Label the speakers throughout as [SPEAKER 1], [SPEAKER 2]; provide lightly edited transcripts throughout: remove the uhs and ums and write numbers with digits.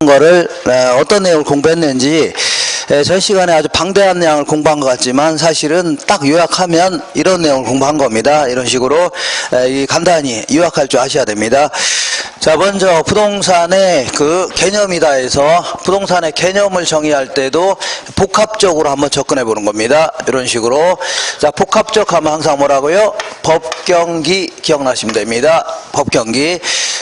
[SPEAKER 1] 거를 어떤 내용을 공부했는지 전 시간에 아주 방대한 내용을 공부한 것 같지만 사실은 딱 요약하면 이런 내용을 공부한 겁니다. 이런 식으로 간단히 요약할 줄 아셔야 됩니다. 자, 먼저 부동산의 그 개념이다 해서 부동산의 개념을 정의할 때도 복합적으로 한번 접근해 보는 겁니다. 이런 식으로. 자, 복합적 하면 항상 뭐라고요? 법경기 기억나시면 됩니다. 법경기.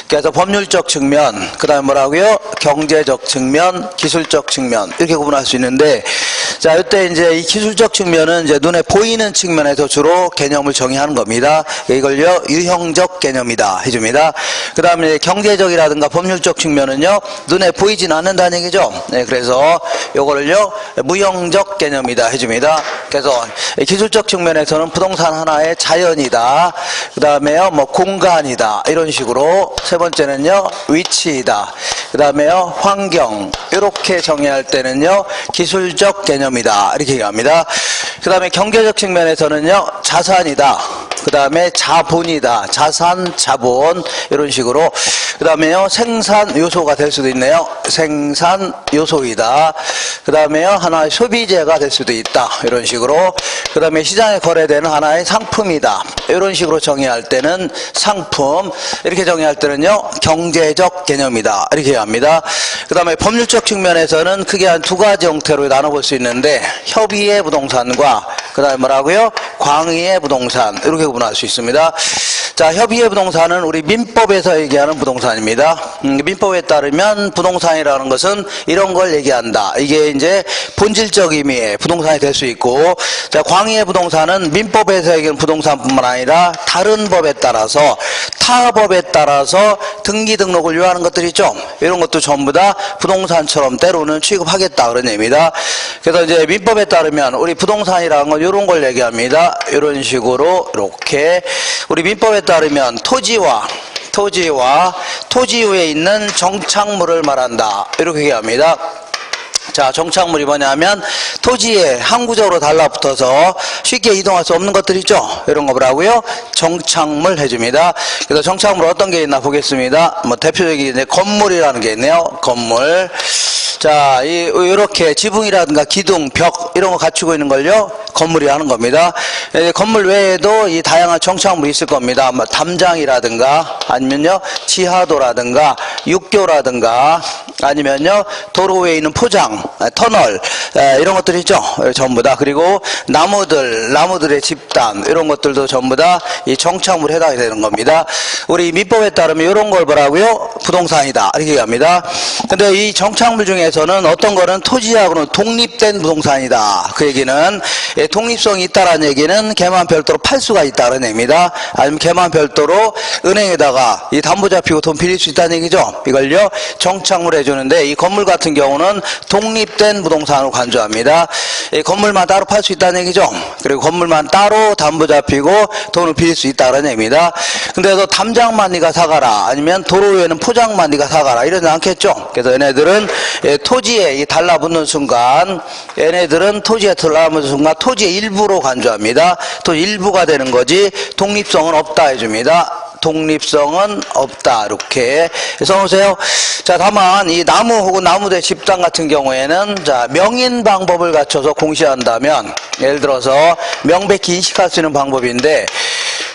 [SPEAKER 1] 그래서 법률적 측면, 그 다음에 뭐라고요? 경제적 측면, 기술적 측면, 이렇게 구분할 수 있는데, 자, 이때 이제 이 기술적 측면은 이제 눈에 보이는 측면에서 주로 개념을 정의하는 겁니다. 이걸요, 유형적 개념이다 해줍니다. 그 다음에 경제적이라든가 법률적 측면은요, 눈에 보이진 않는다는 얘기죠. 네, 그래서 요거를요, 무형적 개념이다 해줍니다. 그래서 기술적 측면에서는 부동산 하나의 자연이다. 그 다음에요, 뭐 공간이다. 이런 식으로. 세 번째는요, 위치이다. 그 다음에요, 환경. 이렇게 정의할 때는요, 기술적 개념이다. 이렇게 얘기합니다. 그 다음에 경제적 측면에서는요, 자산이다. 그 다음에 자본이다. 자산, 자본. 이런 식으로. 그 다음에요, 생산 요소가 될 수도 있네요. 생산 요소이다. 그 다음에요, 하나의 소비재가 될 수도 있다. 이런 식으로. 그 다음에 시장에 거래되는 하나의 상품이다. 이런 식으로 정의할 때는 상품. 이렇게 정의할 때는요, 경제적 개념이다. 이렇게 합니다. 그 다음에 법률적 측면에서는 크게 한 두 가지 형태로 나눠볼 수 있는데, 협의의 부동산과 그 다음에 뭐라고요? 광의의 부동산. 이렇게 구분할 수 있습니다. 자, 협의의 부동산은 우리 민법에서 얘기하는 부동산입니다. 민법에 따르면 부동산이라는 것은 이런 걸 얘기한다. 이게 이제 본질적 의미의 부동산이 될 수 있고, 자, 광의의 부동산은 민법에서 얘기하는 부동산뿐만 아니라 다른 법에 따라서 타 법에 따라서 등기 등록을 요하는 것들 있죠. 이런 것도 전부 다 부동산처럼 때로는 취급하겠다 그런 얘기입니다. 그래서 이제 민법에 따르면 우리 부동산이라는 건 이런 걸 얘기합니다. 이런 식으로 이렇게 우리 민법에 따르면 토지와 토지 위에 있는 정착물을 말한다. 이렇게 얘기합니다. 자, 정착물이 뭐냐면 토지에 항구적으로 달라붙어서 쉽게 이동할 수 없는 것들 있죠. 이런 거 뭐라고요? 정착물 해줍니다. 그래서 정착물 어떤 게 있나 보겠습니다. 뭐 대표적인 이제 건물이라는 게 있네요. 건물. 자, 이렇게 지붕이라든가 기둥, 벽 이런 거 갖추고 있는 걸요, 건물이 하는 겁니다. 건물 외에도 이 다양한 정착물이 있을 겁니다. 뭐 담장이라든가 아니면요 지하도라든가 육교라든가 아니면요 도로 위에 있는 포장, 터널 이런 것들이 있죠. 전부 다. 그리고 나무들의 집단 이런 것들도 전부 다 이 정착물에 해당이 되는 겁니다. 우리 민법에 따르면 이런 걸 뭐라고요? 부동산이다 이렇게 얘기합니다. 근데 이 정착물 중에서는 어떤 거는 토지하고는 독립된 부동산이다. 그 얘기는 독립성이 있다라는 얘기는 걔만 별도로 팔 수가 있다는 얘기입니다. 아니면 걔만 별도로 은행에다가 이 담보 잡히고 돈 빌릴 수 있다는 얘기죠. 이걸요 정착물 해주는데, 이 건물 같은 경우는 독립된 부동산으로 간주합니다. 이 건물만 따로 팔 수 있다는 얘기죠. 그리고 건물만 따로 담보 잡히고 돈을 빌릴 수 있다는 얘기입니다. 근데 너 담장만 네가 사가라, 아니면 도로 위에는 포장만 네가 사가라 이러지 않겠죠. 그래서 얘네들은 토지에 달라붙는 순간, 얘네들은 토지에 달라붙는 순간 토지의 일부로 간주합니다. 토지 일부가 되는 거지 독립성은 없다 해줍니다. 독립성은 없다 이렇게 써놓으세요. 자, 다만 이 나무 혹은 나무대 집단 같은 경우에는 자 명인 방법을 갖춰서 공시한다면, 예를 들어서 명백히 인식할 수 있는 방법인데,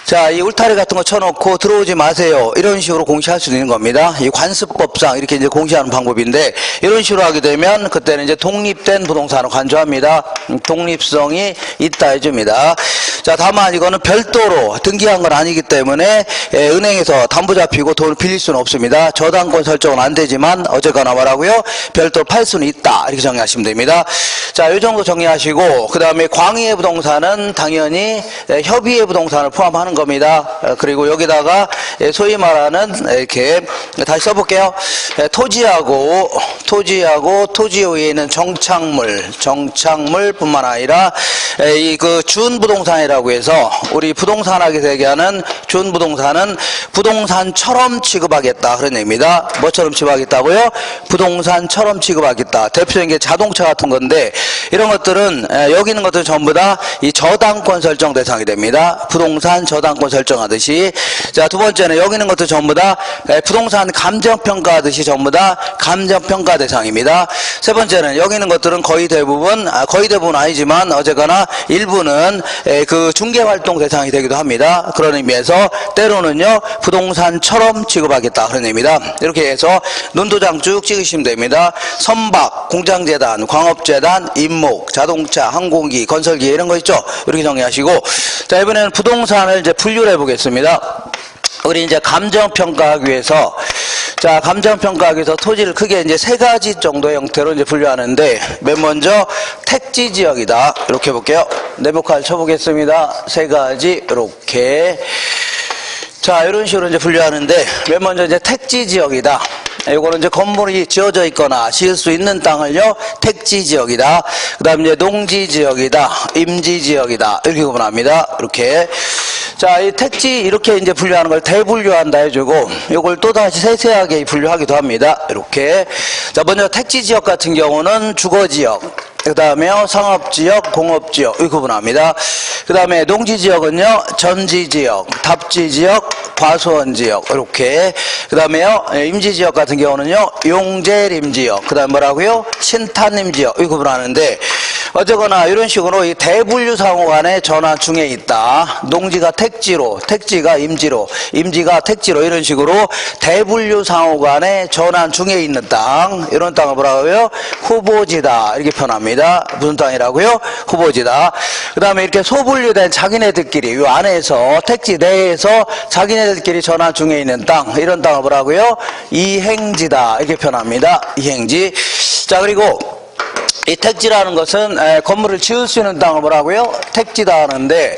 [SPEAKER 1] 자, 이 울타리 같은 거 쳐놓고 들어오지 마세요 이런 식으로 공시할 수 있는 겁니다. 이 관습법상 이렇게 이제 공시하는 방법인데, 이런 식으로 하게 되면 그때는 이제 독립된 부동산으로 간주합니다. 독립성이 있다 해줍니다. 자, 다만 이거는 별도로 등기한 건 아니기 때문에 은행에서 담보 잡히고 돈을 빌릴 수는 없습니다. 저당권 설정은 안 되지만 어쨌거나 뭐라고요? 별도로 팔 수는 있다 이렇게 정리하시면 됩니다. 자, 이 정도 정리하시고, 그 다음에 광의의 부동산은 당연히 협의의 부동산을 포함하는 겁니다. 그리고 여기다가 소위 말하는 이렇게 다시 써볼게요. 토지하고 토지 위에 있는 정착물뿐만 아니라 이 그 준부동산이라고 해서 우리 부동산학에서 얘기하는 준부동산은 부동산처럼 취급하겠다 그런 얘기입니다. 뭐처럼 취급하겠다고요? 부동산처럼 취급하겠다. 대표적인 게 자동차 같은 건데, 이런 것들은 여기 있는 것들은 전부 다 이 저당권 설정 대상이 됩니다. 부동산 저당 저당권 설정하듯이. 자, 두 번째는 여기 있는 것도 전부 다 부동산 감정평가하듯이 전부 다 감정평가 대상입니다. 세 번째는 여기 있는 것들은 거의 대부분 아니지만 어쨌거나 일부는 그 중개활동 대상이 되기도 합니다. 그런 의미에서 때로는요 부동산처럼 취급하겠다 그런 의미입니다. 이렇게 해서 눈도장 쭉 찍으시면 됩니다. 선박, 공장재단, 광업재단, 임목, 자동차, 항공기, 건설기 이런 거 있죠. 이렇게 정리하시고, 자 이번에는 부동산을 이제 분류를 해보겠습니다. 우리 이제 감정평가하기 위해서, 자, 감정평가하기 위해서 토지를 크게 이제 세 가지 정도의 형태로 이제 분류하는데, 맨 먼저 택지 지역이다. 이렇게 해볼게요. 네모칸 쳐보겠습니다. 세 가지, 이렇게. 자, 이런 식으로 이제 분류하는데, 맨 먼저 이제 택지 지역이다. 이거는 이제 건물이 지어져 있거나 지을 수 있는 땅을요, 택지 지역이다. 그 다음에 이제 농지 지역이다. 임지 지역이다. 이렇게 구분합니다. 이렇게. 자, 이 택지 이렇게 이제 분류하는 걸 대분류한다 해주고, 이걸 또다시 세세하게 분류하기도 합니다. 이렇게. 자, 먼저 택지 지역 같은 경우는 주거 지역, 그 다음에 상업지역, 공업지역 이렇게 구분합니다. 그 다음에 농지지역은요 전지지역, 답지지역, 과수원지역 이렇게. 그 다음에요 임지지역 같은 경우는요 용재림지역, 그 다음 뭐라고요 신탄림지역 이렇게 구분하는데, 어쨌거나 이런 식으로 이 대분류 상호 간의 전환 중에 있다. 농지가 택지로, 택지가 임지로, 임지가 택지로 이런 식으로 대분류 상호 간의 전환 중에 있는 땅, 이런 땅을 뭐라고요? 후보지다 이렇게 표현합니다. 무슨 땅이라고요? 후보지다. 그 다음에 이렇게 소분류된 자기네들끼리 이 안에서 택지 내에서 자기네들끼리 전환 중에 있는 땅, 이런 땅을 뭐라고요? 이행지다 이렇게 표현합니다. 이행지. 자, 그리고 이 택지라는 것은 건물을 지을 수 있는 땅을 뭐라고요? 택지다 하는데,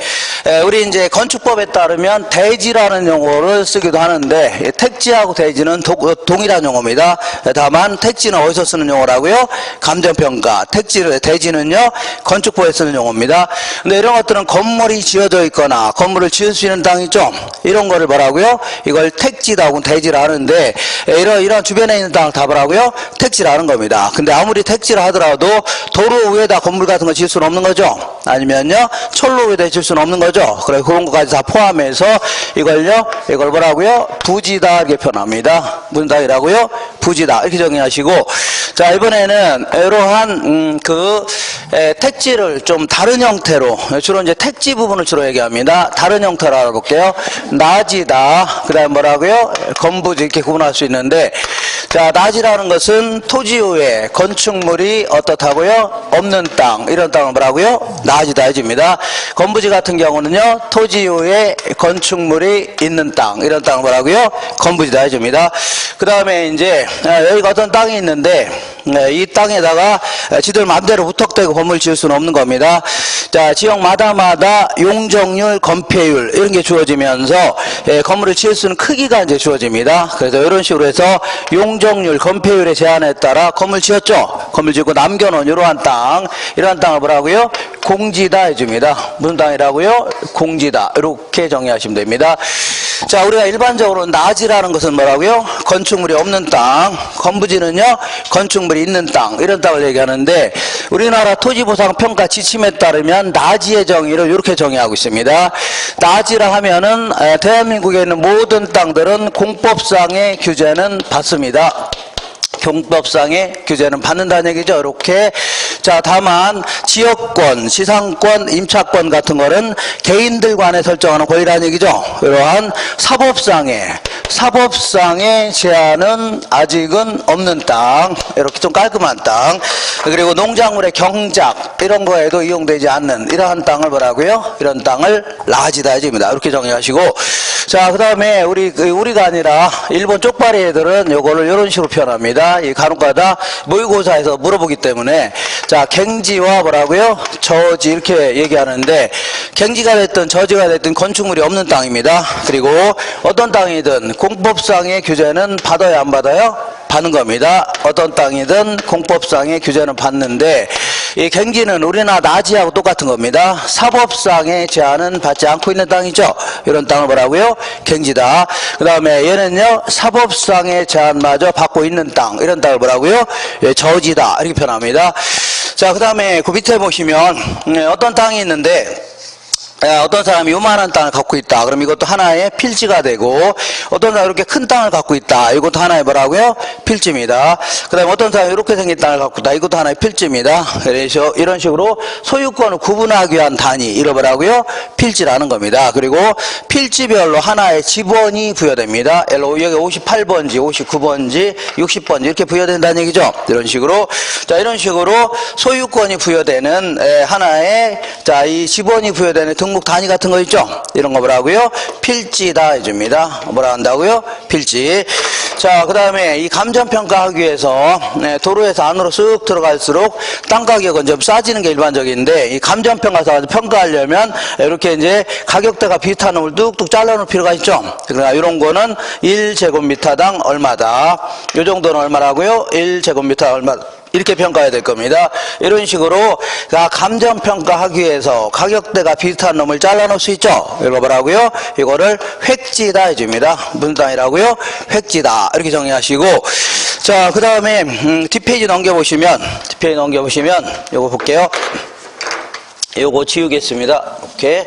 [SPEAKER 1] 우리 이제 건축법에 따르면 대지라는 용어를 쓰기도 하는데, 택지하고 대지는 동일한 용어입니다. 다만 택지는 어디서 쓰는 용어라고요? 감정평가. 대지는요 건축법에 쓰는 용어입니다. 근데 이런 것들은 건물이 지어져 있거나 건물을 지을 수 있는 땅이죠. 이런 거를 뭐라고요? 이걸 택지다고 대지라 하는데, 이런 주변에 있는 땅을 다 뭐라고요? 택지라는 겁니다. 근데 아무리 택지라 하더라도 도로 위에다 건물 같은 거 지을 수는 없는 거죠. 아니면요 철로 위에다 지을 수는 없는 거죠. 그래 그런 것까지 다 포함해서 이걸 뭐라고요? 부지다 이렇게 표현합니다. 무슨 땅이라고요? 부지다 이렇게 정의하시고, 자 이번에는 이러한 택지를 좀 다른 형태로, 주로 이제 택지 부분을 주로 얘기합니다. 다른 형태로 알아볼게요. 낮이다, 그 다음에 뭐라고요? 건부지 이렇게 구분할 수 있는데, 자 낮이라는 것은 토지 위에 건축물이 어떻다고요? 없는 땅, 이런 땅을 뭐라고요? 낮이다 해줍니다. 건부지 같은 경우는요 토지 위에 건축물이 있는 땅, 이런 땅을 뭐라고요? 건부지다 해줍니다. 그 다음에 이제 여기가 어떤 땅이 있는데, 이 땅에다가 지들 마음대로 무턱대고 건물 지을 수는 없는 겁니다. 자, 지역마다마다 용적률, 건폐율 이런 게 주어지면서 건물을 지을 수 있는 크기가 이제 주어집니다. 그래서 이런 식으로 해서 용적률, 건폐율의 제한에 따라 건물 지었죠. 건물 짓고 남겨놓은 이러한 땅, 이러한 땅을 뭐라고요? 공지다 해줍니다. 무슨 땅이라고요? 공지다. 이렇게 정의하시면 됩니다. 자, 우리가 일반적으로 낮이라는 것은 뭐라고요? 건축물이 없는 땅, 건부지는요 건축물이 있는 땅, 이런 땅을 얘기하는데, 우리나라 토지보상평가 지침에 따르면 낮이의 정의를 이렇게 정의하고 있습니다. 낮이라 하면은 대한민국에 있는 모든 땅들은 공법상의 규제는 받습니다. 경법상의 규제는 받는다는 얘기죠. 이렇게. 자, 다만 지역권, 시상권, 임차권 같은 거는 개인들 간에 설정하는 권리라는 얘기죠. 이러한 사법상의 제한은 아직은 없는 땅, 이렇게 좀 깔끔한 땅, 그리고 농작물의 경작 이런 거에도 이용되지 않는 이러한 땅을 뭐라고요? 이런 땅을 낮이다 해줍니다. 이렇게 정의하시고, 자, 그 다음에 우리가 아니라 일본 쪽발이 애들은 요거를 이런 식으로 표현합니다. 이 간혹가다 모의고사에서 물어보기 때문에, 자, 갱지와 뭐라고요? 저지 이렇게 얘기하는데, 갱지가 됐든 저지가 됐든 건축물이 없는 땅입니다. 그리고 어떤 땅이든 공법상의 규제는 받아야 안 받아요? 받는 겁니다. 어떤 땅이든 공법상의 규제는 받는데, 이 갱지는 우리나라 낮이하고 똑같은 겁니다. 사법상의 제한은 받지 않고 있는 땅이죠. 이런 땅을 뭐라고요? 갱지다. 그 다음에 얘는요 사법상의 제한마저 받고 있는 땅, 이런 땅을 뭐라고요? 저지다 이렇게 표현합니다. 자, 그 다음에 그 밑에 보시면 어떤 땅이 있는데, 어떤 사람이 요만한 땅을 갖고 있다. 그럼 이것도 하나의 필지가 되고, 어떤 사람이 이렇게 큰 땅을 갖고 있다. 이것도 하나의 뭐라고요? 필지입니다. 그 다음에 어떤 사람이 이렇게 생긴 땅을 갖고 있다. 이것도 하나의 필지입니다. 그래서 이런 식으로 소유권을 구분하기 위한 단위, 이런 뭐라고요? 필지라는 겁니다. 그리고 필지별로 하나의 지번이 부여됩니다. 여기 58번지, 59번지, 60번지 이렇게 부여된다는 얘기죠. 이런 식으로. 자, 이런 식으로 소유권이 부여되는 하나의, 자, 이 지번이 부여되는 등록 단위 같은 거 있죠? 이런 거 뭐라고요? 필지다 해줍니다. 뭐라 한다고요? 필지. 자, 그 다음에 이 감정평가하기 위해서 도로에서 안으로 쓱 들어갈수록 땅 가격은 좀 싸지는 게 일반적인데, 이 감정평가서 평가하려면 이렇게 이제 가격대가 비슷한 놈을 뚝뚝 잘라놓을 필요가 있죠. 그러니까 이런 거는 1제곱미터당 얼마다. 이 정도는 얼마라고요? 1제곱미터 얼마다. 이렇게 평가해야 될 겁니다. 이런 식으로 감정평가하기 위해서 가격대가 비슷한 놈을 잘라놓을 수 있죠. 이거 뭐라고요? 이거를 획지다 해줍니다. 무슨 땅이라고요? 획지다. 이렇게 정리하시고, 자, 그 다음에 뒷페이지 넘겨보시면 요거 볼게요. 요거 지우겠습니다. 오케이.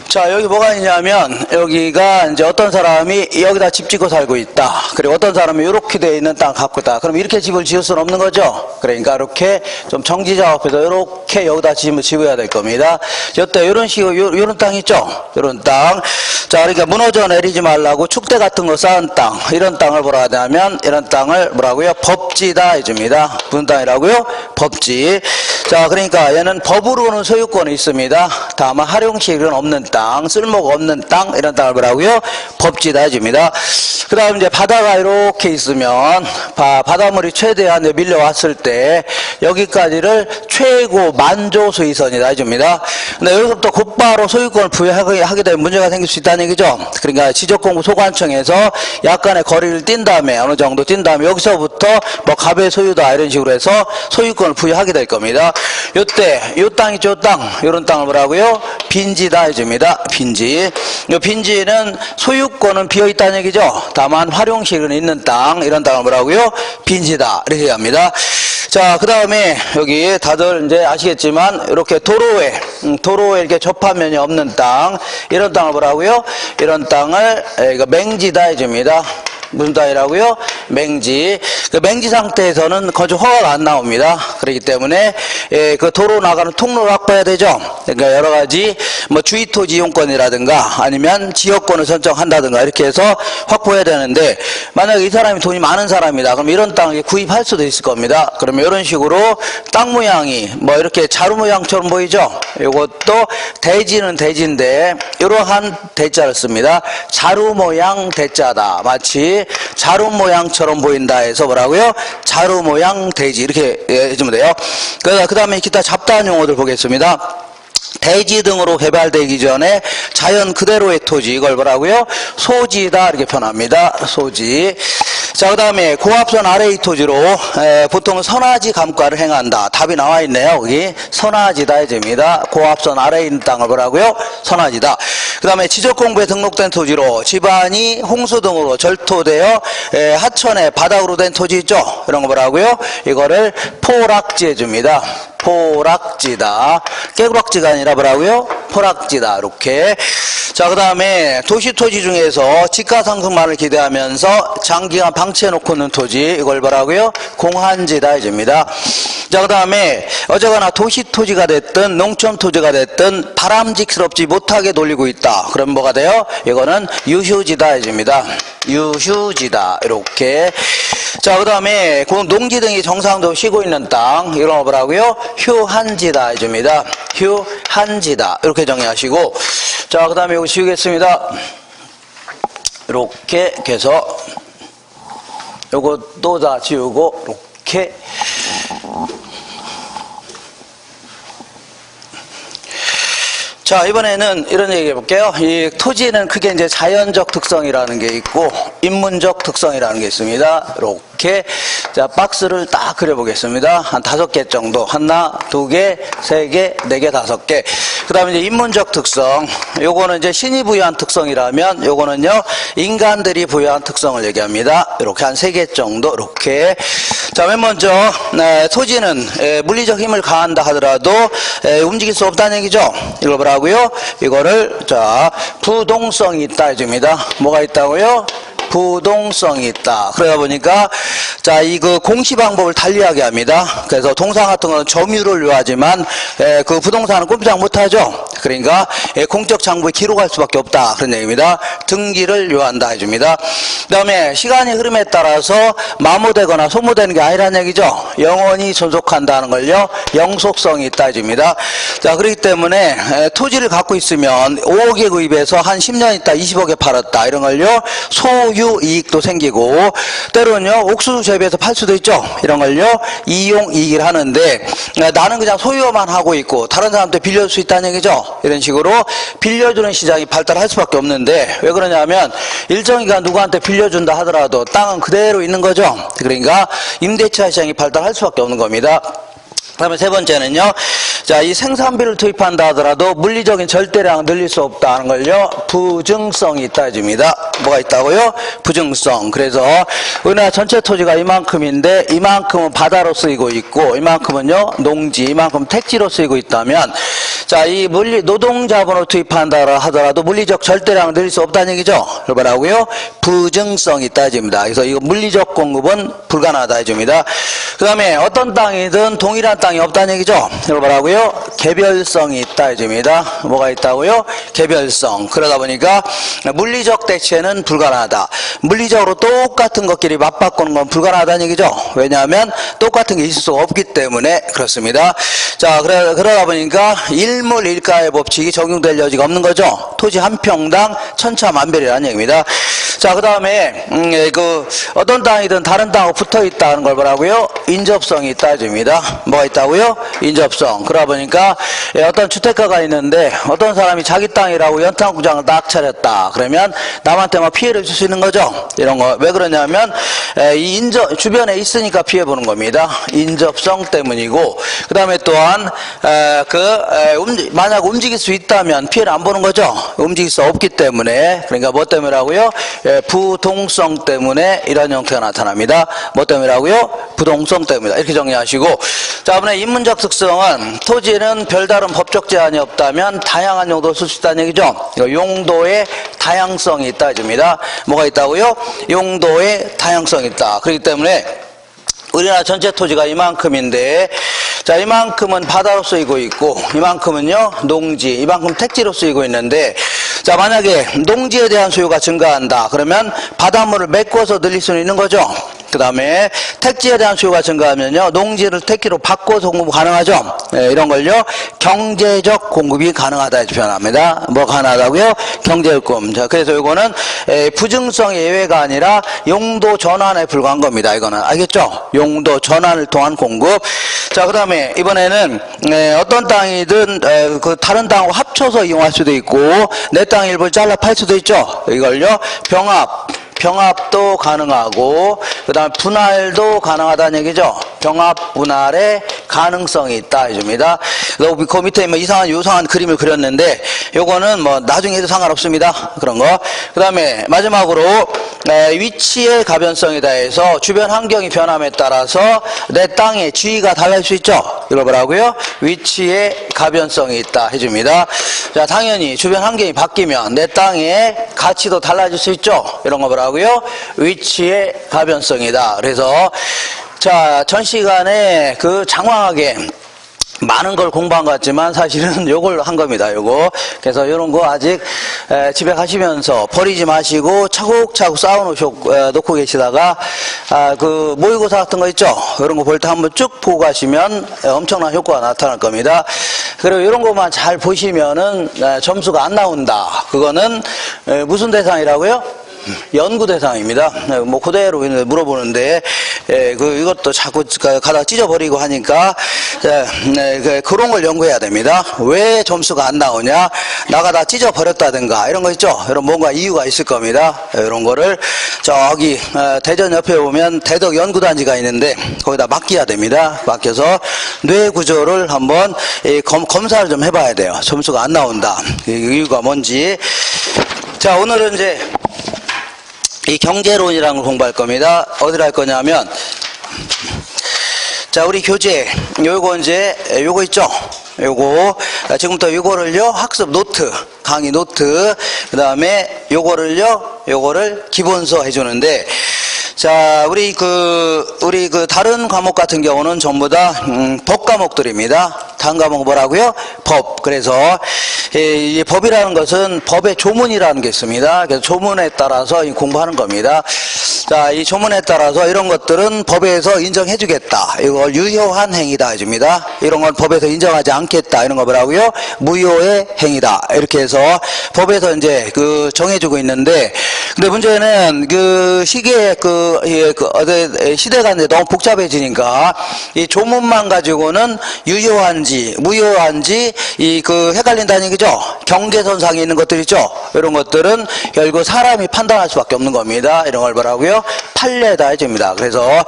[SPEAKER 1] 자, 여기 뭐가 있냐면, 여기가 이제 어떤 사람이 여기다 집 짓고 살고 있다. 그리고 어떤 사람이 이렇게 되어 있는 땅 갖고 있다. 그럼 이렇게 집을 지을 수는 없는 거죠. 그러니까 이렇게 좀 정지 작업해서 이렇게 여기다 집을 지어야 될 겁니다. 여태 이런 식으로, 요런 땅 있죠? 요런 땅. 자, 그러니까 무너져 내리지 말라고 축대 같은 거 쌓은 땅. 이런 땅을 뭐라 하냐면, 이런 땅을 뭐라고요? 법지다 해줍니다. 무슨 땅이라고요? 법지. 자, 그러니까 얘는 법으로는 소유권이 있습니다. 다만 활용식은 없는 땅, 쓸모가 없는 땅, 이런 땅을 뭐라고요? 법지다 해줍니다. 그 다음 이제 바다가 이렇게 있으면, 바닷물이 최대한 밀려왔을 때, 여기까지를 최고 만조 수위선이다 해줍니다. 근데 여기서부터 곧바로 소유권을 부여하게 되면 문제가 생길 수 있다는 얘기죠. 그러니까 지적공부 소관청에서 약간의 거리를 뛴 다음에, 어느 정도 뛴 다음에, 여기서부터 뭐 갑의 소유다, 이런 식으로 해서 소유권을 부여하게 될 겁니다. 요때, 요 땅 있죠, 땅. 요런 땅을 뭐라고요? 빈지다 해줍니다. 빈지. 요 빈지는 소유권은 비어있다는 얘기죠. 다만 활용식은 있는 땅, 이런 땅을 뭐라고요? 빈지다. 이렇게 합니다. 자, 그 다음에 여기 다들 이제 아시겠지만, 이렇게 도로에 이렇게 접하면이 없는 땅, 이런 땅을 뭐라고요? 이런 땅을 이거 맹지다 해줍니다. 무슨 땅이라고요? 맹지. 그 맹지 상태에서는 건축 허가가 안 나옵니다. 그렇기 때문에 그 도로 나가는 통로를 확보해야 되죠. 그러니까 여러 가지 뭐 주의토지 이용권이라든가 아니면 지역권을 선정한다든가 이렇게 해서 확보해야 되는데, 만약에 이 사람이 돈이 많은 사람이다. 그럼 이런 땅을 구입할 수도 있을 겁니다. 그러면 이런 식으로 땅 모양이 뭐 이렇게 자루 모양처럼 보이죠? 이것도 대지는 대지인데 이러한 대자를 씁니다. 자루 모양 대자다. 마치 자루 모양처럼 보인다 해서 뭐라고요? 자루 모양 대지 이렇게 해주면 돼요. 그 다음에 기타 잡다한 용어들 보겠습니다. 대지 등으로 개발되기 전에 자연 그대로의 토지, 이걸 뭐라고요? 소지다 이렇게 표현합니다. 소지. 자, 그 다음에 고압선 아래의 토지로 보통 선화지 감가를 행한다. 답이 나와 있네요. 여기 선화지다 해줍니다. 고압선 아래에 있는 땅을 뭐라고요? 선화지다. 그 다음에 지적공부에 등록된 토지로 집안이 홍수 등으로 절토되어 하천에 바닥으로 된 토지 있죠? 이런 거 뭐라고요? 이거를 포락지 해줍니다. 포락지다. 깨구락지가 아니라 뭐라고요? 포락지다. 이렇게. 자, 그 다음에 도시토지 중에서 집가상승만을 기대하면서 장기간 방치해놓고 있는 토지, 이걸 뭐라고요? 공한지다 해줍니다. 자, 그 다음에 어쨌거나 도시토지가 됐든 농촌토지가 됐든 바람직스럽지 못하게 놀리고 있다. 그럼 뭐가 돼요? 이거는 유휴지다 해줍니다. 유휴지다. 이렇게. 자, 그 다음에 농지 등이 정상적으로 쉬고 있는 땅, 이런 거 뭐라고요? 휴한지다 해줍니다. 휴한지다. 이렇게 정리하시고, 자, 그 다음에 이거 지우겠습니다. 이렇게 해서 요것도 다 지우고 이렇게. 자, 이번에는 이런 얘기 해볼게요. 이 토지는 크게 이제 자연적 특성이라는 게 있고 인문적 특성이라는 게 있습니다. 이렇게. 자, 박스를 딱 그려보겠습니다. 한 5개 정도. 하나, 2개, 3개, 4개, 5개. 그 다음에 이제 인문적 특성. 요거는 이제 신이 부여한 특성이라면, 요거는요, 인간들이 부여한 특성을 얘기합니다. 이렇게 한 3개 정도, 이렇게. 자, 맨 먼저, 토지는 물리적 힘을 가한다 하더라도 움직일 수 없다는 얘기죠. 읽어보라고요. 이거를, 자, 부동성이 있다 해줍니다. 뭐가 있다고요? 부동성이 있다. 그러다 보니까 자, 그 공시 방법을 달리하게 합니다. 그래서 동사 같은 거는 점유를 요하지만 그 부동산은 꼼짝 못하죠. 그러니까 공적 장부에 기록할 수밖에 없다. 그런 얘기입니다. 등기를 요한다 해줍니다. 그 다음에 시간의 흐름에 따라서 마모되거나 소모되는 게 아니라는 얘기죠. 영원히 존속한다는 걸요. 영속성이 있다 해줍니다. 자, 그렇기 때문에 토지를 갖고 있으면 5억에 구입해서 한 10년 있다 20억에 팔았다. 이런 걸요. 소유 이익도 생기고 때로는요 옥수수 재배해서 팔 수도 있죠. 이런 걸요 이용 이익을 하는데 나는 그냥 소유만 하고 있고 다른 사람한테 빌려줄 수 있다는 얘기죠. 이런 식으로 빌려주는 시장이 발달할 수밖에 없는데 왜 그러냐면 일정 기간 누구한테 빌려준다 하더라도 땅은 그대로 있는 거죠. 그러니까 임대차 시장이 발달할 수밖에 없는 겁니다. 그 다음에 세 번째는요. 자, 이 생산비를 투입한다 하더라도 물리적인 절대량을 늘릴 수 없다는 걸요. 부증성이 있다 해줍니다. 뭐가 있다고요? 부증성. 그래서 우리나라 전체 토지가 이만큼인데 이만큼은 바다로 쓰이고 있고 이만큼은요 농지, 이만큼 택지로 쓰이고 있다면 자, 이 노동자본을 투입한다 하더라도 물리적 절대량을 늘릴 수 없다는 얘기죠. 그걸 뭐라고요? 부증성이 있다 해줍니다. 그래서 이거 물리적 공급은 불가능하다 해줍니다. 그 다음에 어떤 땅이든 동일한 땅이 없다는 얘기죠. 이걸 뭐라고요? 개별성이 있다 해줍니다. 뭐가 있다고요? 개별성. 그러다 보니까 물리적 대체는 불가능하다. 물리적으로 똑같은 것끼리 맞바꾸는 건 불가능하다는 얘기죠. 왜냐하면 똑같은 게 있을 수가 없기 때문에 그렇습니다. 자, 그러다 보니까 일물일가의 법칙이 적용될 여지가 없는 거죠. 토지 한 평당 천차만별이라는 얘기입니다. 자, 그 다음에 어떤 땅이든 다른 땅하고 붙어 있다는 걸 뭐라고요? 인접성이 있다 해줍니다. 뭐가 있다고요? 인접성. 그러다 보니까 어떤 주택가가 있는데 어떤 사람이 자기 땅이라고 연탄구장을 딱 차렸다. 그러면 남한테 막 피해를 줄 수 있는 거죠. 이런 거. 왜 그러냐면 이 주변에 있으니까 피해 보는 겁니다. 인접성 때문이고 그 다음에 또한 만약 움직일 수 있다면 피해를 안 보는 거죠. 움직일 수 없기 때문에. 그러니까 뭐 때문이라고요? 부동성 때문에 이런 형태가 나타납니다. 뭐 때문이라고요? 부동성 때문이다. 이렇게 정리하시고 자, 이번에 인문적 특성은 토지는 별다른 법적 제한이 없다면 다양한 용도를 쓸 수 있다는 얘기죠. 용도의 다양성이 있다 해줍니다. 뭐가 있다고요? 용도의 다양성이 있다. 그렇기 때문에 우리나라 전체 토지가 이만큼인데 자, 이만큼은 바다로 쓰이고 있고 이만큼은요 농지, 이만큼 택지로 쓰이고 있는데 자, 만약에 농지에 대한 수요가 증가한다 그러면 바닷물을 메꿔서 늘릴 수는 있는 거죠. 그 다음에 택지에 대한 수요가 증가하면요 농지를 택지로 바꿔서 공급 가능하죠. 이런 걸요 경제적 공급이 가능하다 이렇게 표현합니다. 뭐 가능하다고요? 경제적 공급. 자, 그래서 이거는 부증성 예외가 아니라 용도 전환에 불과한 겁니다. 이거는 알겠죠? 용도 전환을 통한 공급. 자, 그 다음에 이번에는 어떤 땅이든 다른 땅하고 합쳐서 이용할 수도 있고 내 땅 일부를 잘라 팔 수도 있죠. 이걸요 병합도 가능하고 그 다음에 분할도 가능하다는 얘기죠. 병합 분할의 가능성이 있다 해줍니다. 그 밑에 뭐 요상한 그림을 그렸는데 요거는 뭐 나중에 해도 상관없습니다. 그런 거. 그 다음에 마지막으로 위치의 가변성이다 해서 주변 환경이 변함에 따라서 내 땅의 지위가 달라질 수 있죠. 이걸 뭐라고요? 위치의 가변성이 있다 해줍니다. 자, 당연히 주변 환경이 바뀌면 내 땅의 가치도 달라질 수 있죠. 이런 거 뭐라고요? 위치의 가변성이다. 그래서 자, 전 시간에 장황하게 많은 걸 공부한 것 같지만 사실은 요걸 한 겁니다. 요거. 그래서 요런 거 아직 집에 가시면서 버리지 마시고 차곡차곡 쌓아놓고 계시다가 모의고사 같은 거 있죠. 요런 거 볼 때 한번 쭉 보고 가시면 엄청난 효과가 나타날 겁니다. 그리고 요런 것만 잘 보시면은 점수가 안 나온다. 그거는 무슨 대상이라고요? 연구 대상입니다. 뭐 그대로 물어보는데 이것도 자꾸 가다 찢어버리고 하니까, 그런 걸 연구해야 됩니다. 왜 점수가 안 나오냐? 나가다 찢어버렸다든가, 이런 거 있죠? 이런 뭔가 이유가 있을 겁니다. 이런 거를, 저기, 대전 옆에 보면 대덕 연구단지가 있는데, 거기다 맡겨야 됩니다. 맡겨서 뇌 구조를 한번 검사를 좀 해봐야 돼요. 점수가 안 나온다. 이유가 뭔지. 자, 오늘은 이제 이 경제론이라는 걸 공부할 겁니다. 어디를 할 거냐면, 자, 우리 교재, 요거 이제, 요거 있죠? 요거, 지금부터 요거를요, 학습 노트, 강의 노트, 그 다음에 요거를 기본서 해주는데, 자, 우리 다른 과목 같은 경우는 전부 다, 법 과목들입니다. 다른 과목은 뭐라고요? 법. 그래서, 이 법이라는 것은 법의 조문이라는 게 있습니다. 그래서 조문에 따라서 공부하는 겁니다. 자, 이 조문에 따라서 이런 것들은 법에서 인정해주겠다. 이걸 유효한 행위다 해줍니다. 이런 건 법에서 인정하지 않겠다. 이런 거 뭐라고요? 무효의 행위다. 이렇게 해서 법에서 이제 정해주고 있는데, 근데 문제는 시대가 이제 너무 복잡해지니까 이 조문만 가지고는 유효한지 무효한지 헷갈린다는 얘기죠. 경계선상에 있는 것들 있죠. 이런 것들은 결국 사람이 판단할 수밖에 없는 겁니다. 이런 걸 뭐라고요? 판례다 해줍니다. 그래서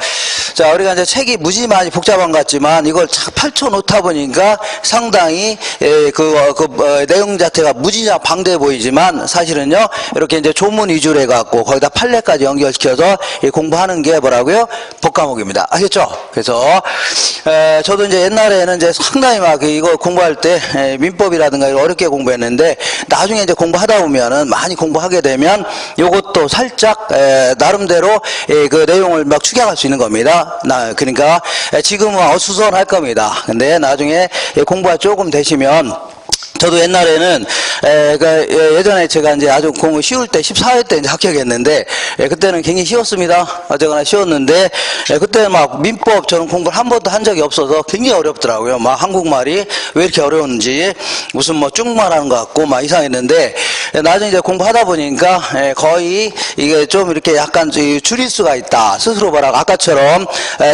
[SPEAKER 1] 자, 우리가 이제 책이 무지 많이 복잡한 것 같지만 이걸 착 펼쳐놓다 보니까 상당히 내용 자체가 무지나 방대해 보이지만 사실은요, 이렇게 이제 조문 위주로 해갖고 거기다 판례까지 연결시켜서 공부하는 게 뭐라고요? 법과목입니다. 아시겠죠? 그래서 저도 이제 옛날에는 이제 상당히 막 이거 공부할 때 민법이라든가 이거 어렵게 공부했는데 나중에 이제 공부하다 보면은 많이 공부하게 되면 요것도 살짝 나름대로 그 내용을 막 축약할 수 있는 겁니다. 그러니까 지금은 어수선할 겁니다. 근데 나중에 공부가 조금 되시면 저도 옛날에는 예전에 제가 이제 아주 공부 쉬울 때 14회 때 이제 합격했는데 그때는 굉장히 쉬웠습니다. 어쨌거나 쉬웠는데 그때 막 민법 저는 공부를 한 번도 한 적이 없어서 굉장히 어렵더라고요. 막 한국말이 왜 이렇게 어려운지 무슨 뭐 쭉말하는 것 같고 막 이상했는데 나중에 이제 공부하다 보니까 거의 이게 좀 이렇게 약간 줄일 수가 있다. 스스로 뭐라고 아까처럼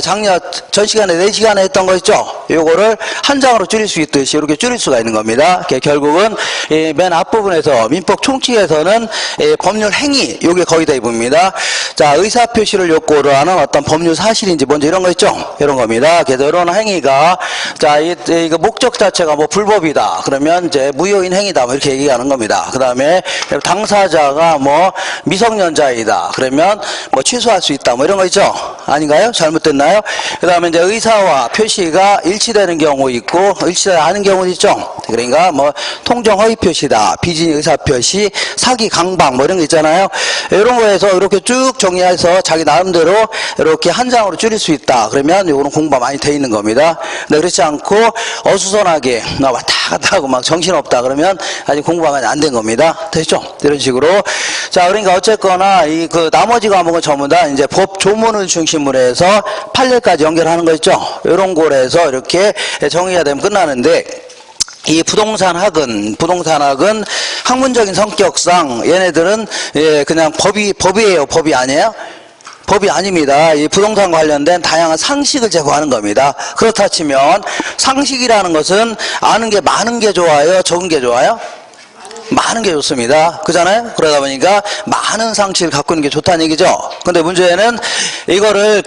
[SPEAKER 1] 작년 전 시간에 4시간에 했던 거 있죠? 요거를 한 장으로 줄일 수 있듯이 이렇게 줄일 수가 있는 겁니다. 결국은 맨 앞부분에서 민법 총칙에서는 법률 행위 요게 거의 대부분입니다. 자, 의사표시를 욕구로 하는 어떤 법률 사실인지 뭔지 이런 거 있죠? 이런 겁니다. 그래서 이런 행위가 자, 이거 목적 자체가 뭐 불법이다. 그러면 이제 무효인 행위다. 뭐 이렇게 얘기하는 겁니다. 그 다음에 당사자가 뭐 미성년자이다. 그러면 뭐 취소할 수 있다. 뭐 이런 거 있죠? 아닌가요? 잘못됐나요? 그 다음에 이제 의사와 표시가 일치되는 경우 있고 일치되지 않은 경우 있죠? 그러니까 뭐 통정 허위 표시다, 비진 의사 표시, 사기 강박 뭐 이런 거 있잖아요. 이런 거에서 이렇게 쭉 정리해서 자기 나름대로 이렇게 한 장으로 줄일 수 있다. 그러면 이거는 공부가 많이 돼 있는 겁니다. 근데 그렇지 않고 어수선하게 왔다 갔다 하고 막 정신없다 그러면 아직 공부가 많이 안 된 겁니다. 됐죠? 이런 식으로. 자, 그러니까 어쨌거나 나머지 과목은 전부 다 이제 법 조문을 중심으로 해서 판례까지 연결하는 거 있죠? 이런 거에서 이렇게 정의가 되면 끝나는데 이 부동산학은 학문적인 성격상 얘네들은 그냥 법이에요. 법이 아니에요? 법이 아닙니다. 이 부동산 관련된 다양한 상식을 제공하는 겁니다. 그렇다 치면 상식이라는 것은 아는 게 많은 게 좋아요? 적은 게 좋아요? 많은 게 좋습니다. 그잖아요? 그러다 보니까 많은 상식을 갖고 있는 게 좋다는 얘기죠. 근데 문제는 이거를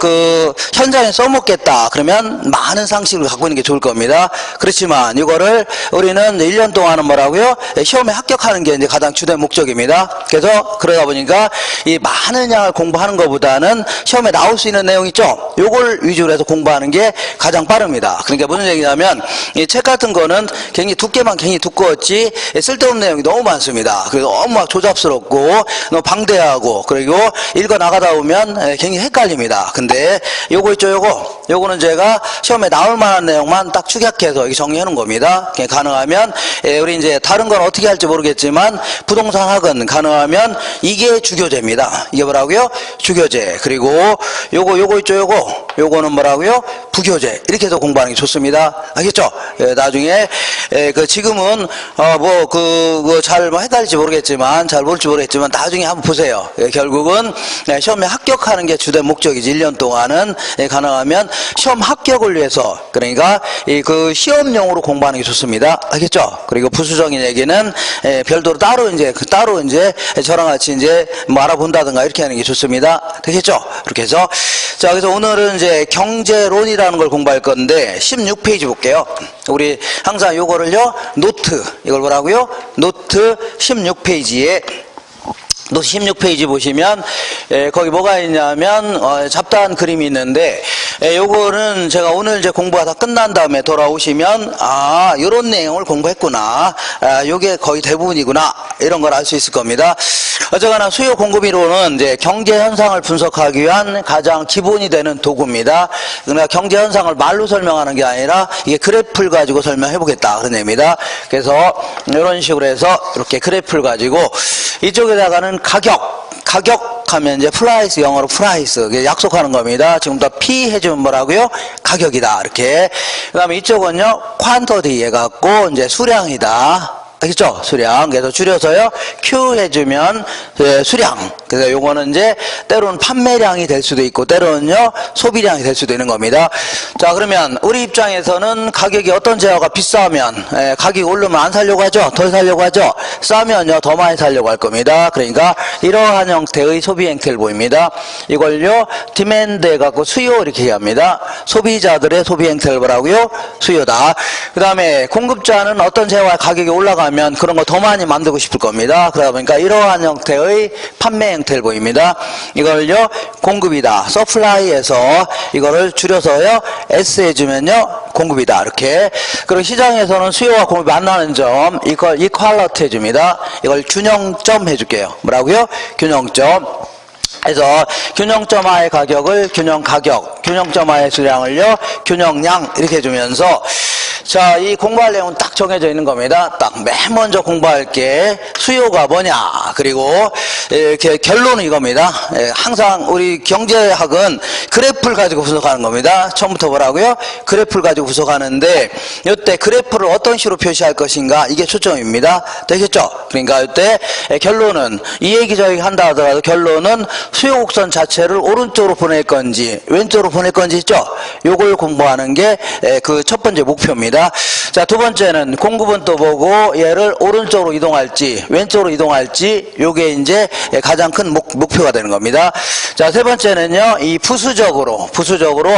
[SPEAKER 1] 현장에 써먹겠다. 그러면 많은 상식을 갖고 있는 게 좋을 겁니다. 그렇지만 이거를 우리는 1년 동안은 뭐라고요? 시험에 합격하는 게 이제 가장 주된 목적입니다. 그래서 그러다 보니까 이 많은 양을 공부하는 것보다는 시험에 나올 수 있는 내용 있죠? 요걸 위주로 해서 공부하는 게 가장 빠릅니다. 그러니까 무슨 얘기냐면 이 책 같은 거는 굉장히 두께만 굉장히 두꺼웠지 쓸데없는 내용이 너무 많습니다. 그리고 너무 막 조잡스럽고 너무 방대하고 그리고 읽어 나가다 보면 굉장히 헷갈립니다. 근데 요거 있죠, 요거는 제가 시험에 나올 만한 내용만 딱 축약해서 여기 정리해 놓은 겁니다. 가능하면 우리 이제 다른 건 어떻게 할지 모르겠지만 부동산학은 가능하면 이게 주교재입니다. 이게 뭐라고요? 주교재. 그리고 요거 있죠, 요거는 뭐라고요? 부교재. 이렇게 해서 공부하는 게 좋습니다. 알겠죠? 나중에 지금은 잘 뭐 해달지 모르겠지만, 잘 볼지 모르겠지만, 나중에 한번 보세요. 결국은 시험에 합격하는 게 주된 목적이지. 1년 동안은 가능하면 시험 합격을 위해서, 그러니까 그 시험용으로 공부하는 게 좋습니다. 알겠죠? 그리고 부수적인 얘기는 별도로 따로 이제 저랑 같이 이제 뭐 알아본다든가 이렇게 하는 게 좋습니다. 되겠죠? 그렇게 해서 자, 그래서 오늘은 이제 경제론이라는 걸 공부할 건데 16페이지 볼게요. 우리 항상 요거를요, 노트, 이걸 뭐라고요? 노트 16페이지에 노트 16페이지 보시면 거기 뭐가 있냐면 잡다한 그림이 있는데 요거는 제가 오늘 이제 공부가 다 끝난 다음에 돌아오시면 요런 내용을 공부했구나, 요게 거의 대부분이구나, 이런 걸 알 수 있을 겁니다. 어쨌거나 수요 공급 이론은 이제 경제 현상을 분석하기 위한 가장 기본이 되는 도구입니다. 그러니까 경제 현상을 말로 설명하는 게 아니라 이게 그래프를 가지고 설명해 보겠다, 그런 얘기입니다. 그래서 이런 식으로 해서 이렇게 그래프를 가지고 이쪽에다가는 가격 하면 이제 프라이스, 영어로 프라이스, 약속하는 겁니다. 지금부터 P 해주면 뭐라고요? 가격이다, 이렇게. 그 다음에 이쪽은요, 퀀터티 해갖고 이제 수량이다. 알겠죠? 수량. 그래서 줄여서요, Q 해주면 수량. 그래서 요거는 이제 때로는 판매량이 될 수도 있고, 때로는요, 소비량이 될 수도 있는 겁니다. 자, 그러면 우리 입장에서는 가격이 어떤 재화가 비싸면 가격이 오르면 안 사려고 하죠? 덜 사려고 하죠? 싸면요, 더 많이 사려고 할 겁니다. 그러니까 이러한 형태의 소비 행태를 보입니다. 이걸요, 디맨드 해갖고 수요 이렇게 얘기합니다. 소비자들의 소비 행태를 뭐라고요? 수요다. 그 다음에 공급자는 어떤 재화의 가격이 올라가면 그런 거 더 많이 만들고 싶을 겁니다. 그러다 보니까 이러한 형태의 판매 행태를 보입니다. 이걸요, 공급이다. 서플라이에서 이거를 줄여서요, S 해주면요, 공급이다. 이렇게. 그리고 시장에서는 수요와 공급이 만나는 점, 이걸 이퀄리티 해줍니다. 이걸 균형점 해줄게요. 뭐라고요? 균형점. 그래서 균형점 하의 가격을 균형가격, 균형점 하의 수량을요, 균형량, 이렇게 해주면서 자, 이 공부할 내용은 딱 정해져 있는 겁니다. 딱 맨 먼저 공부할 게 수요가 뭐냐, 그리고 이렇게 결론은 이겁니다. 항상 우리 경제학은 그래프를 가지고 분석하는 겁니다. 처음부터 뭐라고요? 그래프를 가지고 분석하는데 이때 그래프를 어떤 식으로 표시할 것인가, 이게 초점입니다. 되겠죠? 그러니까 이때 결론은 이 얘기 저기 한다 하더라도 결론은 수요 곡선 자체를 오른쪽으로 보낼 건지 왼쪽으로 보낼 건지 있죠? 요걸 공부하는 게 그 첫 번째 목표입니다. 자, 두 번째는 공급은 또 보고 얘를 오른쪽으로 이동할지 왼쪽으로 이동할지, 요게 이제 가장 큰 목표가 되는 겁니다. 자, 세 번째는요, 이 부수적으로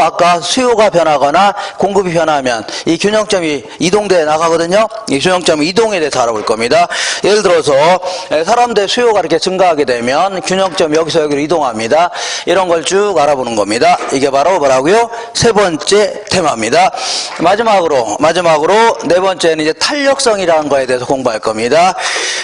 [SPEAKER 1] 아까 수요가 변하거나 공급이 변하면 이 균형점이 이동돼 나가거든요. 이 균형점 이동에 대해서 알아볼 겁니다. 예를 들어서 사람들의 수요가 이렇게 증가하게 되면 균형점 여기서 여기로 이동합니다. 이런 걸 쭉 알아보는 겁니다. 이게 바로 뭐라고요? 세 번째 테마입니다. 마지막으로 네 번째는 이제 탄력성이라는 거에 대해서 공부할 겁니다.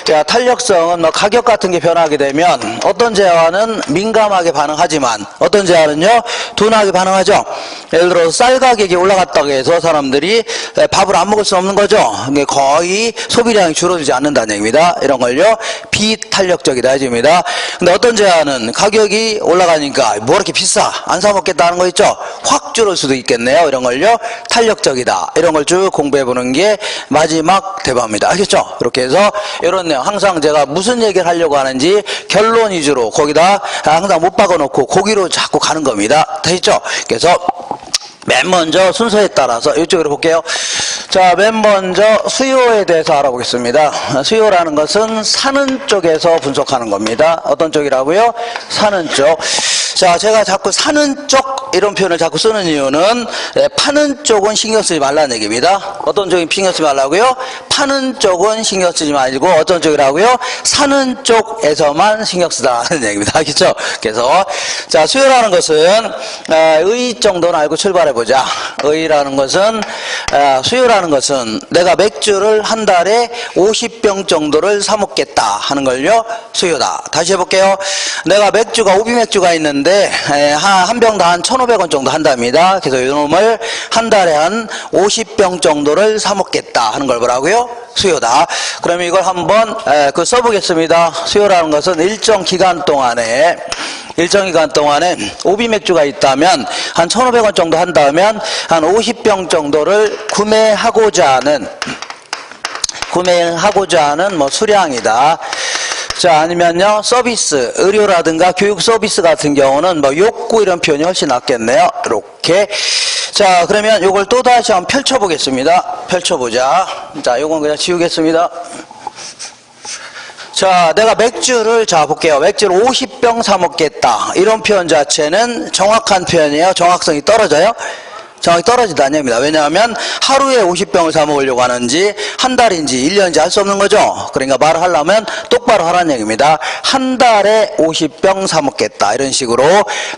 [SPEAKER 1] 자, 탄력성은 뭐 가격 같은 게 변하게 되면 어떤 재화는 민감하게 반응하지만 어떤 재화는요, 둔하게 반응하죠. 예를 들어서 쌀 가격이 올라갔다고 해서 사람들이 밥을 안 먹을 수 없는 거죠. 거의 소비량이 줄어들지 않는다는 얘기입니다. 이런 걸요, 비탄력적이다 해줍니다. 근데 어떤 재화는 가격이 올라가니까 뭐 이렇게 비싸, 안 사 먹겠다는 거 있죠. 확 줄을 수도 있겠네요. 이런 걸요, 탄력적이다. 이런 걸 쭉 공부해 보는 게 마지막 대화입니다. 알겠죠? 이렇게 해서 이런 내용, 항상 제가 무슨 얘기를 하려고 하는지 결론 위주로 거기다 항상 못 박아놓고 거기로 자꾸 가는 겁니다. 되겠죠? 그래서 맨 먼저 순서에 따라서 이쪽으로 볼게요. 자, 맨 먼저 수요에 대해서 알아보겠습니다. 수요라는 것은 사는 쪽에서 분석하는 겁니다. 어떤 쪽이라고요? 사는 쪽. 자, 제가 자꾸 사는 쪽 이런 표현을 자꾸 쓰는 이유는 파는 쪽은 신경 쓰지 말라는 얘기입니다. 어떤 쪽이 신경 쓰지 말라고요? 파는 쪽은 신경 쓰지 말고 어떤 쪽이라고요? 사는 쪽에서만 신경 쓰라는 얘기입니다. 알겠죠? 그래서 자, 수요라는 것은 의 정도는 알고 출발해 보자. 의라는 것은 수요라는 것은 내가 맥주를 한 달에 50병 정도를 사 먹겠다 하는 걸요, 수요다. 다시 해볼게요. 내가 맥주가 오비맥주가 있는데 한 병당 한 1,500원 정도 한답니다. 그래서 이놈을 한 달에 한 50병 정도를 사 먹겠다 하는 걸 뭐라고요? 수요다. 그러면 이걸 한번 써보겠습니다. 수요라는 것은 일정 기간 동안에 오비맥주가 있다면 한 1,500원 정도 한다면 한 50병 정도를 구매하고자 하는 구매하고자 하는 뭐 수량이다. 자, 아니면요, 서비스, 의료라든가 교육 서비스 같은 경우는 뭐 욕구 이런 표현이 훨씬 낫겠네요. 이렇게. 자, 그러면 요걸 또다시 한번 펼쳐보겠습니다. 펼쳐보자. 자, 요건 그냥 지우겠습니다. 자, 내가 맥주를, 자, 볼게요. 맥주를 50병 사먹겠다. 이런 표현 자체는 정확한 표현이에요. 정확성이 떨어져요? 정확히 떨어진다는 얘기입니다. 왜냐하면 하루에 50병을 사 먹으려고 하는지 한 달인지 1년인지 알 수 없는 거죠. 그러니까 말을 하려면 똑바로 하라는 얘기입니다. 한 달에 50병 사 먹겠다. 이런 식으로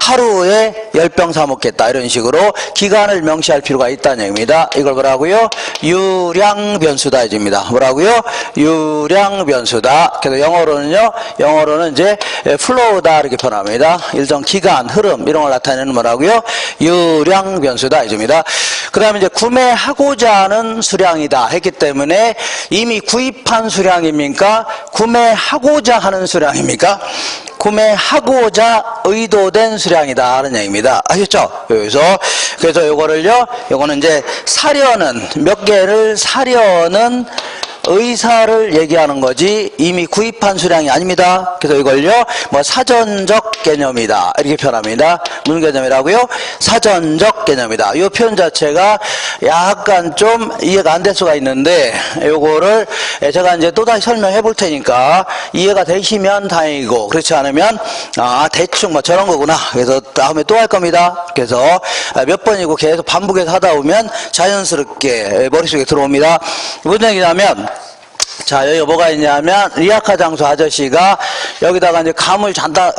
[SPEAKER 1] 하루에 10병 사 먹겠다. 이런 식으로 기간을 명시할 필요가 있다는 얘기입니다. 이걸 뭐라고요? 유량 변수다. 이제입니다. 뭐라고요? 유량 변수다. 그래서 영어로는 이제 flow다 이렇게 표현합니다. 일정 기간, 흐름 이런 걸 나타내는 뭐라고요? 유량 변수다. 그 다음에 이제 구매하고자 하는 수량이다 했기 때문에 이미 구입한 수량입니까? 구매하고자 하는 수량입니까? 구매하고자 의도된 수량이다 하는 얘기입니다. 아셨죠? 그래서 요거는 이제 사려는, 몇 개를 사려는 의사를 얘기하는 거지 이미 구입한 수량이 아닙니다. 그래서 이걸요 뭐 사전적 개념이다 이렇게 표현합니다. 무슨 개념이라고요? 사전적 개념이다. 이 표현 자체가 약간 좀 이해가 안 될 수가 있는데 요거를 제가 이제 또다시 설명해 볼 테니까 이해가 되시면 다행이고 그렇지 않으면 대충 뭐 저런 거구나. 그래서 다음에 또 할 겁니다. 그래서 몇 번이고 계속 반복해서 하다 보면 자연스럽게 머릿속에 들어옵니다. 무슨 얘기냐면 자, 여기 뭐가 있냐면, 리아카 장수 아저씨가 여기다가 이제 감을 잔뜩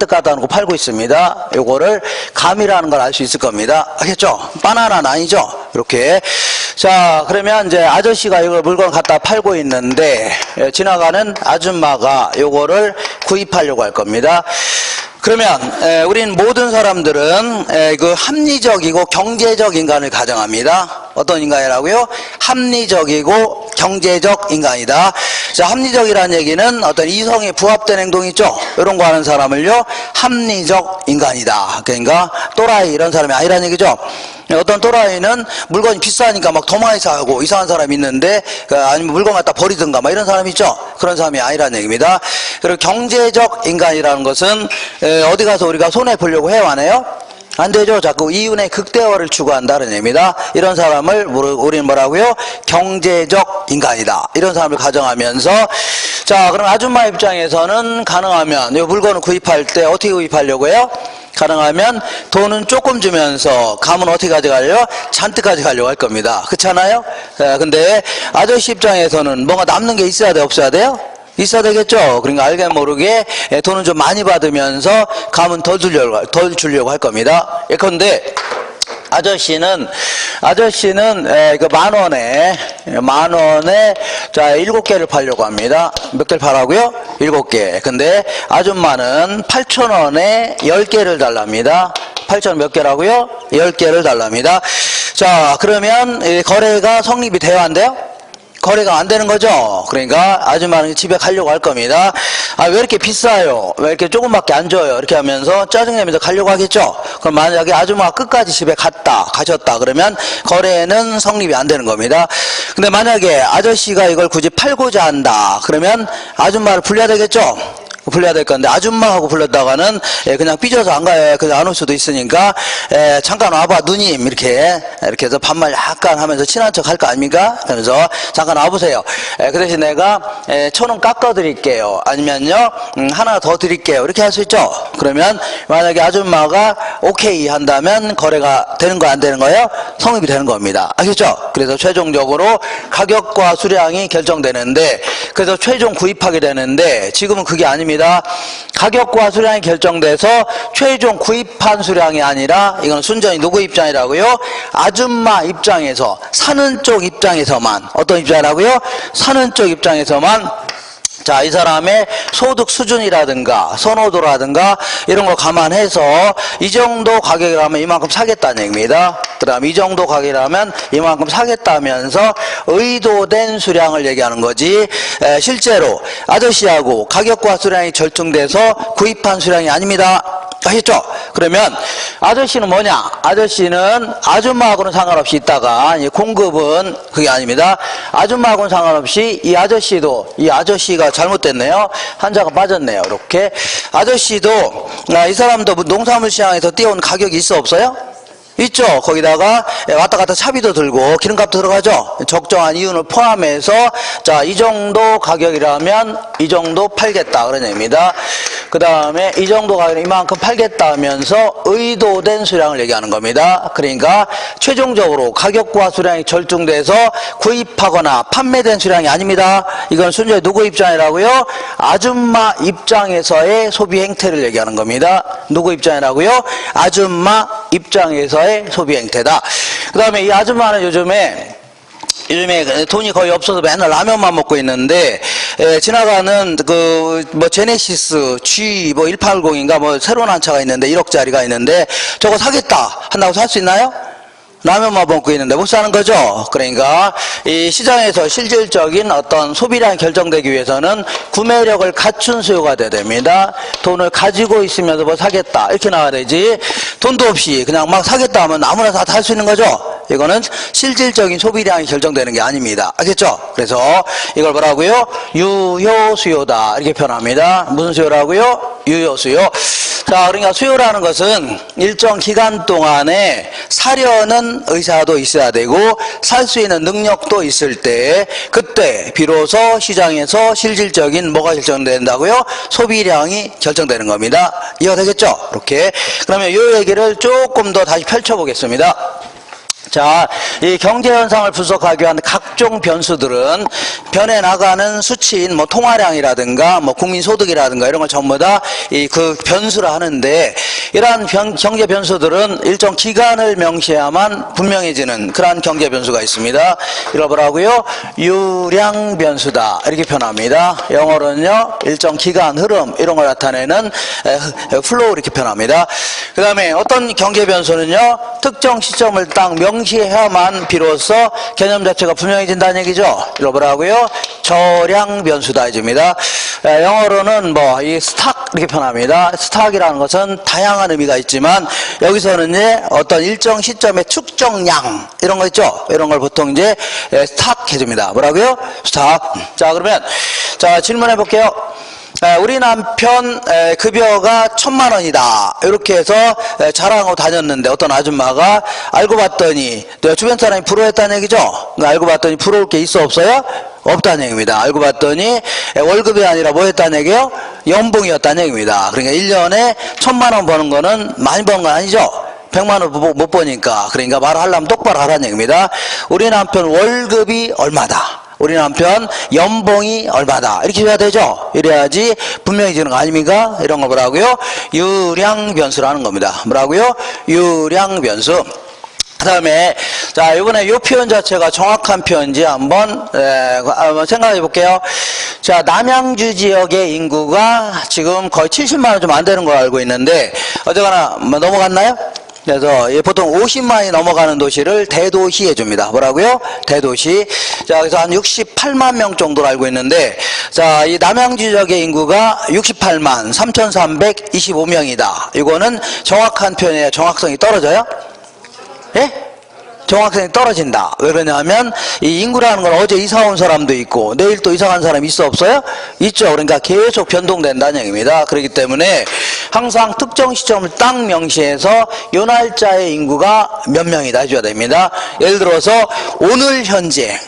[SPEAKER 1] 갖다 놓고 팔고 있습니다. 요거를 감이라는 걸 알 수 있을 겁니다. 알겠죠? 바나나는 아니죠? 이렇게. 자, 그러면 이제 아저씨가 이걸 물건 갖다 팔고 있는데, 지나가는 아줌마가 요거를 구입하려고 할 겁니다. 그러면 우린 모든 사람들은 그 합리적이고 경제적 인간을 가정합니다. 어떤 인간이라고요? 합리적이고 경제적 인간이다. 자, 합리적이라는 얘기는 어떤 이성에 부합된 행동이 있죠. 이런 거 하는 사람을요 합리적 인간이다. 그러니까 또라이 이런 사람이 아니라는 얘기죠. 어떤 또라이는 물건이 비싸니까 막 더 많이 사고 이상한 사람이 있는데 아니면 물건 갖다 버리든가 막 이런 사람이 있죠. 그런 사람이 아니라는 얘기입니다. 그리고 경제적 인간이라는 것은 어디 가서 우리가 손해 보려고 해요, 안 해요? 안 되죠. 자꾸 이윤의 극대화를 추구한다는 얘기입니다. 이런 사람을 우리는 뭐라고요? 경제적 인간이다. 이런 사람을 가정하면서 자, 그럼 아줌마 입장에서는 가능하면 이 물건을 구입할 때 어떻게 구입하려고 해요? 가능하면 돈은 조금 주면서 감은 어떻게 가져가려고? 잔뜩 가져가려고 할 겁니다. 그렇잖아요? 근데 아저씨 입장에서는 뭔가 남는 게 있어야 돼, 없어야 돼요? 있어야 되겠죠. 그러니까 알게 모르게 돈은 좀 많이 받으면서 감은 덜 주려고 할 겁니다. 예컨대 아저씨는 그 만 원에 자 7개를 팔려고 합니다. 몇 개를 팔라고요? 7개. 근데 아줌마는 8,000원에 10개를 달랍니다. 8,000원 몇 개라고요? 10개를 달랍니다. 자, 그러면 거래가 성립이 돼요, 안 돼요? 거래가 안 되는 거죠. 그러니까 아줌마는 집에 가려고 할 겁니다. 왜 이렇게 비싸요? 왜 이렇게 조금밖에 안 줘요? 이렇게 하면서 짜증내면서 가려고 하겠죠. 그럼 만약에 아줌마가 끝까지 집에 가셨다 그러면 거래는 성립이 안 되는 겁니다. 근데 만약에 아저씨가 이걸 굳이 팔고자 한다 그러면 아줌마를 불러야 되겠죠. 불러야 될 건데 아줌마하고 불렀다가는 그냥 삐져서 안 가요. 그냥 안 올 수도 있으니까 잠깐 와봐 누님 이렇게 해서 반말 약간 하면서 친한 척 할 거 아닙니까? 그래서 잠깐 와보세요. 그 대신 내가 1,000원 깎아드릴게요. 아니면요 하나 더 드릴게요. 이렇게 할 수 있죠. 그러면 만약에 아줌마가 오케이 한다면 거래가 되는 거 안 되는 거예요? 성립이 되는 겁니다. 아시죠? 그래서 최종적으로 가격과 수량이 결정되는데 그래서 최종 구입하게 되는데 지금은 그게 아닙니다. 가격과 수량이 결정돼서 최종 구입한 수량이 아니라 이건 순전히 누구 입장이라고요? 아줌마 입장에서 사는 쪽 입장에서만 어떤 입장이라고요? 사는 쪽 입장에서만 자, 이 사람의 소득 수준이라든가 선호도라든가 이런 걸 감안해서 이 정도 가격이라면 이만큼 사겠다는 얘기입니다. 그 다음 이 정도 가격이라면 이만큼 사겠다면서 의도된 수량을 얘기하는 거지 실제로 아저씨하고 가격과 수량이 절충돼서 구입한 수량이 아닙니다. 아시죠? 그러면 아저씨는 뭐냐? 아저씨는 아줌마하고는 상관없이 있다가 공급은 그게 아닙니다. 아줌마하고는 상관없이 이 아저씨도, 이 아저씨가 잘못됐네요. 한자가 빠졌네요. 이렇게 아저씨도 이 사람도 농산물 시장에서 띄운 가격이 있어 없어요? 있죠. 거기다가 왔다 갔다 차비도 들고 기름값도 들어가죠. 적정한 이윤을 포함해서 자, 이 정도 가격이라면 이 정도 팔겠다 그런 얘기입니다. 그 다음에 이 정도 가격은 이만큼 팔겠다 하면서 의도된 수량을 얘기하는 겁니다. 그러니까 최종적으로 가격과 수량이 절충돼서 구입하거나 판매된 수량이 아닙니다. 이건 순전히 누구 입장이라고요? 아줌마 입장에서의 소비 행태를 얘기하는 겁니다. 누구 입장이라고요? 아줌마 입장에서의 소비 행태다. 그 다음에 이 아줌마는 요즘에 돈이 거의 없어서 맨날 라면만 먹고 있는데, 지나가는 제네시스 G 180인가 새로 난 차가 있는데 1억짜리가 있는데 저거 사겠다 한다고 살 수 있나요? 라면만 먹고 있는데 못 사는 거죠. 그러니까 이 시장에서 실질적인 어떤 소비량이 결정되기 위해서는 구매력을 갖춘 수요가 돼야 됩니다. 돈을 가지고 있으면서 뭐 사겠다 이렇게 나와야 되지, 돈도 없이 그냥 막 사겠다 하면 아무나 다 살 수 있는 거죠. 이거는 실질적인 소비량이 결정되는 게 아닙니다. 알겠죠? 그래서 이걸 뭐라고요? 유효수요다 이렇게 표현합니다. 무슨 수요라고요? 유효수요. 자, 그러니까 수요라는 것은 일정 기간 동안에 사려는 의사도 있어야 되고 살 수 있는 능력도 있을 때, 그때 비로소 시장에서 실질적인 뭐가 결정된다고요? 소비량이 결정되는 겁니다. 이해가 되겠죠? 이렇게. 그러면 이 얘기를 조금 더 다시 펼쳐보겠습니다. 자, 이 경제현상을 분석하기 위한 각종 변수들은 변해나가는 수치인 통화량이라든가 국민소득이라든가 이런 걸 전부 다 그 변수라 하는데, 이러한 경제 변수들은 일정 기간을 명시해야만 분명해지는 그러한 경제 변수가 있습니다. 이걸 뭐라고요? 유량 변수다 이렇게 표현합니다. 영어로는요, 일정 기간, 흐름 이런 걸 나타내는 플로우 이렇게 표현합니다. 그 다음에 어떤 경제 변수는요, 특정 시점을 딱 명시해야만 비로소 개념 자체가 분명해진다는 얘기죠. 이걸 뭐라고요? 저량 변수다 해줍니다. 영어로는 이 스탁 이렇게 표현합니다. 스탁이라는 것은 다양한 의미가 있지만 여기서는 어떤 일정 시점의 축정량 이런 거 있죠. 이런 걸 보통 이제 스탁 해줍니다. 뭐라고요? 스탁. 자, 그러면 자, 질문해 볼게요. 우리 남편 급여가 1,000,000원이다 이렇게 해서 자랑하고 다녔는데 어떤 아줌마가 알고 봤더니 주변 사람이 부러워했다는 얘기죠. 알고 봤더니 부러울 게 있어 없어요? 없다는 얘기입니다. 알고 봤더니 월급이 아니라 뭐 했다는 얘기예요? 연봉이었다는 얘기입니다. 그러니까 1년에 1,000,000원 버는 거는 많이 버는 건 아니죠. 100만원 못 버니까. 그러니까 말하려면 똑바로 하라는 얘기입니다. 우리 남편 월급이 얼마다, 우리 남편 연봉이 얼마다 이렇게 해야 되죠. 이래야지 분명해지는 거 아닙니까? 이런 거 뭐라고요? 유량 변수라는 겁니다. 뭐라고요? 유량 변수. 그 다음에 자, 이번에 이 표현 자체가 정확한 표현인지 한번 생각해 볼게요. 자, 남양주 지역의 인구가 지금 거의 70만원 좀 안 되는 걸 알고 있는데 어쨌거나 넘어갔나요? 그래서 보통 50만이 넘어가는 도시를 대도시 해줍니다. 뭐라고요? 대도시. 자, 그래서 한 68만 명 정도로 알고 있는데, 자, 이 남양주 지역의 인구가 68만 3,325명이다. 이거는 정확한 표현이에요. 정확성이 떨어져요? 예? 정확성이 떨어진다. 왜 그러냐면 이 인구라는 건 어제 이사 온 사람도 있고 내일 또 이사 간 사람이 있어 없어요? 있죠. 그러니까 계속 변동된다는 얘기입니다. 그렇기 때문에 항상 특정 시점을 딱 명시해서 요 날짜의 인구가 몇 명이다 해줘야 됩니다. 예를 들어서 오늘 현재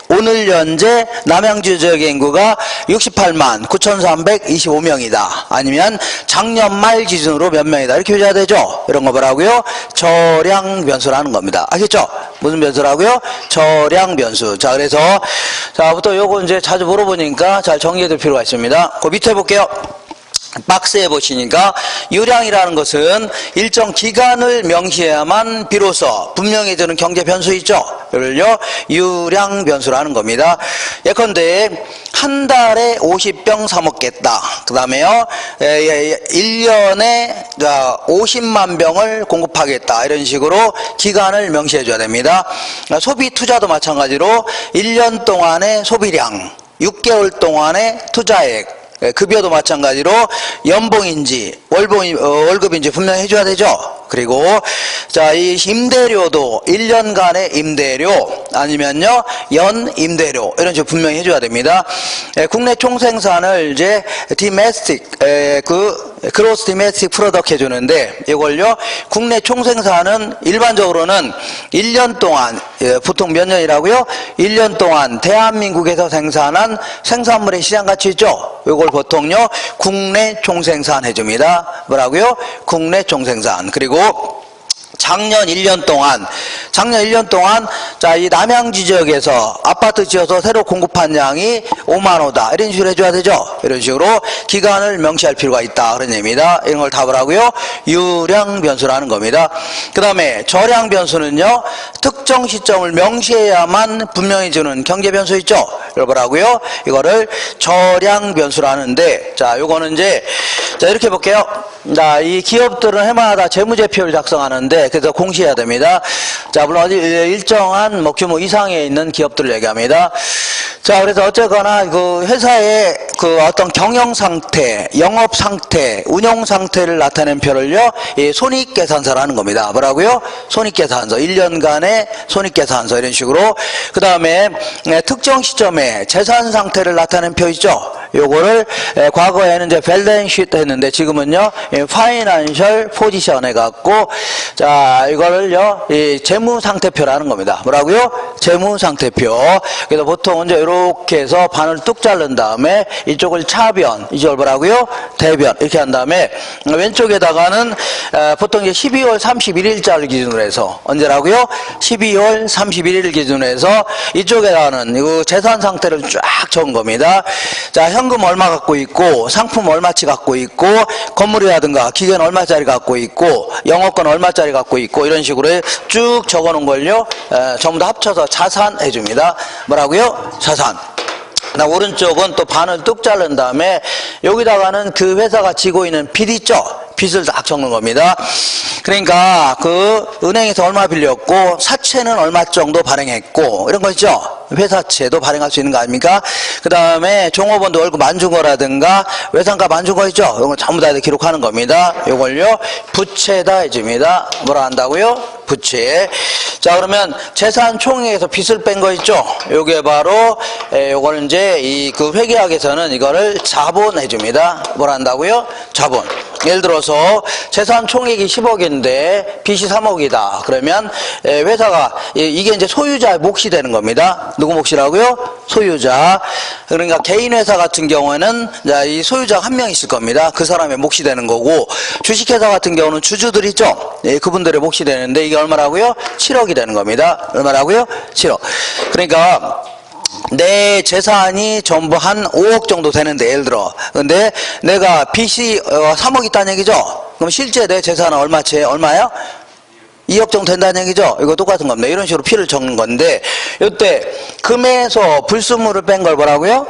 [SPEAKER 1] 남양주 지역의 인구가 68만 9,325명이다. 아니면 작년 말 기준으로 몇 명이다 이렇게 해줘야 되죠. 이런 거 뭐라고요? 저량 변수라는 겁니다. 알겠죠? 무슨 변수라고요? 저량 변수. 자, 그래서 자부터 요거 이제 자주 물어보니까 잘 정리해 둘 필요가 있습니다. 그 밑에 볼게요. 박스에 보시니까 유량이라는 것은 일정 기간을 명시해야만 비로소 분명해지는 경제 변수 있죠. 이걸요 유량 변수라는 겁니다. 예컨대 한 달에 50병 사 먹겠다. 그 다음에요 1년에 50만 병을 공급하겠다. 이런 식으로 기간을 명시해 줘야 됩니다. 소비 투자도 마찬가지로 1년 동안의 소비량, 6개월 동안의 투자액, 급여도 마찬가지로 연봉인지 월급인지 분명히 해줘야 되죠. 그리고 자, 이 임대료도 1년간의 임대료 아니면요 연 임대료 이런 식으로 분명히 해줘야 됩니다. 국내 총생산을 이제 디메스틱 그로스 디메스틱 프로덕트 해주는데 이걸요 국내 총생산은 일반적으로는 1년 동안 보통 몇 년이라고요? 1년 동안 대한민국에서 생산한 생산물의 시장가치 있죠? 이걸 보통요 국내 총생산 해줍니다. 뭐라고요? 국내 총생산. 그리고 작년 1년 동안 자, 이 남양 지역에서 아파트 지어서 새로 공급한 양이 5만 호다. 이런 식으로 해줘야 되죠. 이런 식으로 기간을 명시할 필요가 있다. 그런 얘기입니다. 이런 걸 답을 하고요. 유량 변수라는 겁니다. 그 다음에 저량 변수는요. 특정 시점을 명시해야만 분명히 주는 경제 변수 있죠. 이걸 뭐라고요? 이거를 저량 변수라는데 자, 요거는 이제 자, 이렇게 볼게요. 자, 이 기업들은 해마다 재무제표를 작성하는데 그래서 공시해야 됩니다. 자, 물론 일정한 규모 이상에 있는 기업들을 얘기합니다. 자, 그래서 어쨌거나 그 회사의 그 어떤 경영 상태, 영업 상태, 운영 상태를 나타낸 표를요, 이 손익계산서라는 겁니다. 뭐라고요? 손익계산서. 1년간의 손익계산서 이런 식으로. 그 다음에 특정 시점에 재산 상태를 나타낸 표 있죠? 요거를 과거에는 이제 밸런스 시트 했는데 지금은요 파이낸셜 포지션 해갖고 자 이거를요 이 재무상태표라는 겁니다. 뭐라고요? 재무상태표. 그래서 보통 이제 이렇게 해서 반을 뚝 자른 다음에 이쪽을 차변, 이쪽을 뭐라고요? 대변 이렇게 한 다음에 왼쪽에다가는 보통 이제 12월 31일자를 기준으로 해서 언제라고요? 12월 31일 기준으로 해서 이쪽에다가는 이 재산 상태를 쫙 적은 겁니다. 자, 현금 얼마 갖고 있고 상품 얼마치 갖고 있고 건물이라든가 기계는 얼마짜리 갖고 있고 영업권 얼마짜리 갖고 있고 이런 식으로 쭉 적어 놓은 걸요 전부 다 합쳐서 자산 해줍니다. 뭐라고요? 자산. 오른쪽은 또 반을 뚝 자른 다음에 여기다가는 그 회사가 지고 있는 빚 있죠? 빚을 딱 적는 겁니다. 그러니까 그 은행에서 얼마 빌렸고 사채는 얼마 정도 발행했고 이런 거 있죠? 회사채도 발행할 수 있는 거 아닙니까? 그 다음에 종업원도 월급 안 준 거라든가 외상값 안 준 거 있죠? 이런 거 전부 다 기록하는 겁니다. 이걸요 부채다 해줍니다. 뭐라 한다고요? 부채. 자, 그러면 재산 총액에서 빚을 뺀 거 있죠? 요게 바로 요거는 이제 이 그 회계학에서는 이거를 자본 해줍니다. 뭐라 한다고요? 자본. 예를 들어서 재산 총액이 10억인데 빚이 3억이다. 그러면 회사가 이게 이제 소유자의 몫이 되는 겁니다. 누구 몫이라고요? 소유자. 그러니까 개인 회사 같은 경우에는 이 소유자가 한 명 있을 겁니다. 그 사람의 몫이 되는 거고 주식회사 같은 경우는 주주들 있죠? 그분들의 몫이 되는데 이게 얼마라고요? 7억이 되는 겁니다. 얼마라고요? 7억. 그러니까 내 재산이 전부 한 5억 정도 되는데 예를 들어 근데 내가 빚이 3억 있다는 얘기죠. 그럼 실제 내 재산은 얼마예요? 2억 정도 된다는 얘기죠. 이거 똑같은 겁니다. 이런 식으로 피를 적는 건데 이때 금에서 불순물을 뺀 걸 뭐라고요?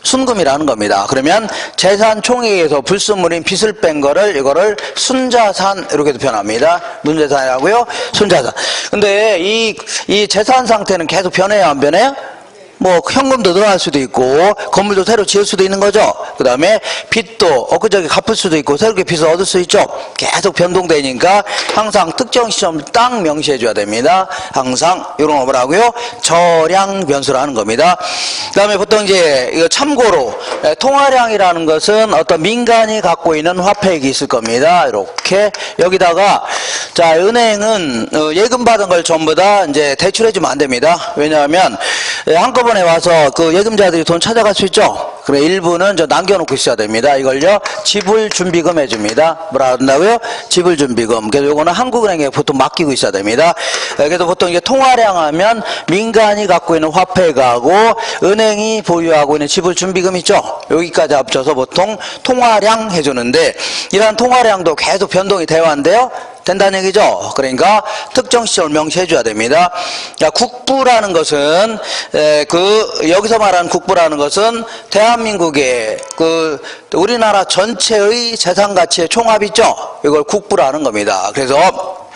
[SPEAKER 1] 순금이라는 겁니다. 그러면 재산 총액에서 불순물인 빚을 뺀 거를 이거를 순자산 이렇게도 표현합니다. 무슨 자산이라고요? 순자산. 근데 이 재산 상태는 계속 변해요, 안 변해요? 뭐 현금도 늘어날 수도 있고 건물도 새로 지을 수도 있는 거죠. 그 다음에 빚도 엊그저께 갚을 수도 있고 새롭게 빚을 얻을 수 있죠. 계속 변동되니까 항상 특정 시점을 딱 명시해 줘야 됩니다. 항상 이런 거 뭐라고요? 저량 변수라는 겁니다. 그 다음에 보통 이제 이거 참고로 통화량이라는 것은 어떤 민간이 갖고 있는 화폐액이 있을 겁니다. 이렇게 여기다가 자 은행은 예금 받은 걸 전부 다 이제 대출해 주면 안 됩니다. 왜냐하면 한꺼번에 와서 그 예금자들이 돈 찾아갈 수 있죠. 그래 일부는 남겨놓고 있어야 됩니다. 이걸요 지불준비금 해줍니다. 뭐라 한다고요? 지불준비금. 그래서 요거는 한국은행에 보통 맡기고 있어야 됩니다. 그래서 보통 이게 통화량 하면 민간이 갖고 있는 화폐가하고 은행이 보유하고 있는 지불준비금 있죠. 여기까지 합쳐서 보통 통화량 해주는데 이러한 통화량도 계속 변동이 돼왔는데요. 된다는 얘기죠. 그러니까 특정 시점을 명시해 줘야 됩니다. 국부라는 것은 여기서 말하는 국부라는 것은 대한민국의 우리나라 전체의 재산 가치의 총합 있죠. 이걸 국부라는 겁니다. 그래서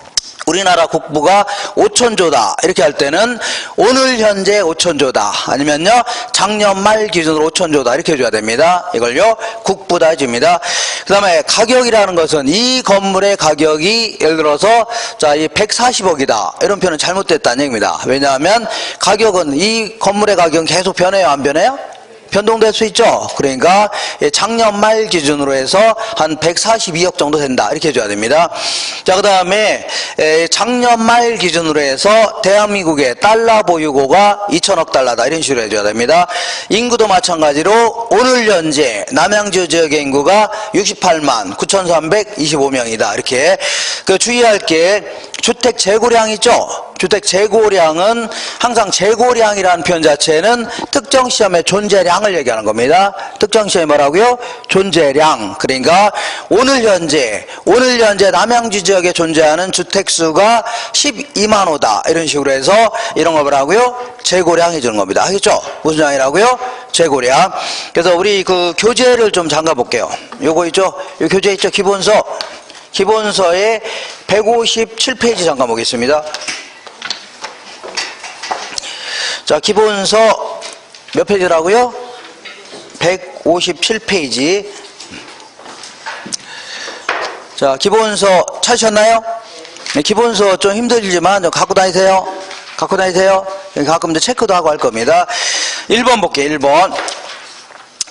[SPEAKER 1] 우리나라 국부가 5천조다 이렇게 할 때는 오늘 현재 5천조다 아니면요 작년 말 기준으로 5천조다 이렇게 해줘야 됩니다. 이걸요 국부다 해줍니다. 그 다음에 가격이라는 것은 이 건물의 가격이 예를 들어서 자 이 140억이다 이런 표현은 잘못됐다는 얘기입니다. 왜냐하면 가격은 이 건물의 가격은 계속 변해요 안 변해요? 변동될 수 있죠. 그러니까 작년 말 기준으로 해서 한 142억 정도 된다 이렇게 해줘야 됩니다. 자, 그 다음에 작년 말 기준으로 해서 대한민국의 달러 보유고가 2천억 달러다 이런 식으로 해줘야 됩니다. 인구도 마찬가지로 오늘 현재 남양주 지역의 인구가 68만 9,325명이다 이렇게. 그 주의할 게 주택 재고량 있죠. 주택 재고량은 항상 재고량이라는 표현 자체는 특정 시점의 존재량을 얘기하는 겁니다. 특정 시점이 뭐라고요? 존재량. 그러니까 오늘 현재 남양주 지역에 존재하는 주택 수가 12만 호다 이런 식으로 해서 이런 걸 뭐라고요? 재고량 해주는 겁니다. 알겠죠? 무슨 양이라고요? 재고량. 그래서 우리 그 교재를 좀 잠가 볼게요. 요거 있죠? 요 교재 있죠? 기본서의 157페이지 잠깐 보겠습니다. 자, 기본서 몇 페이지라고요? 157페이지. 자, 기본서 찾으셨나요? 네, 기본서 좀 힘들지만 좀 갖고 다니세요. 가끔 이제 체크도 하고 할 겁니다. 1번 볼게요. 1번.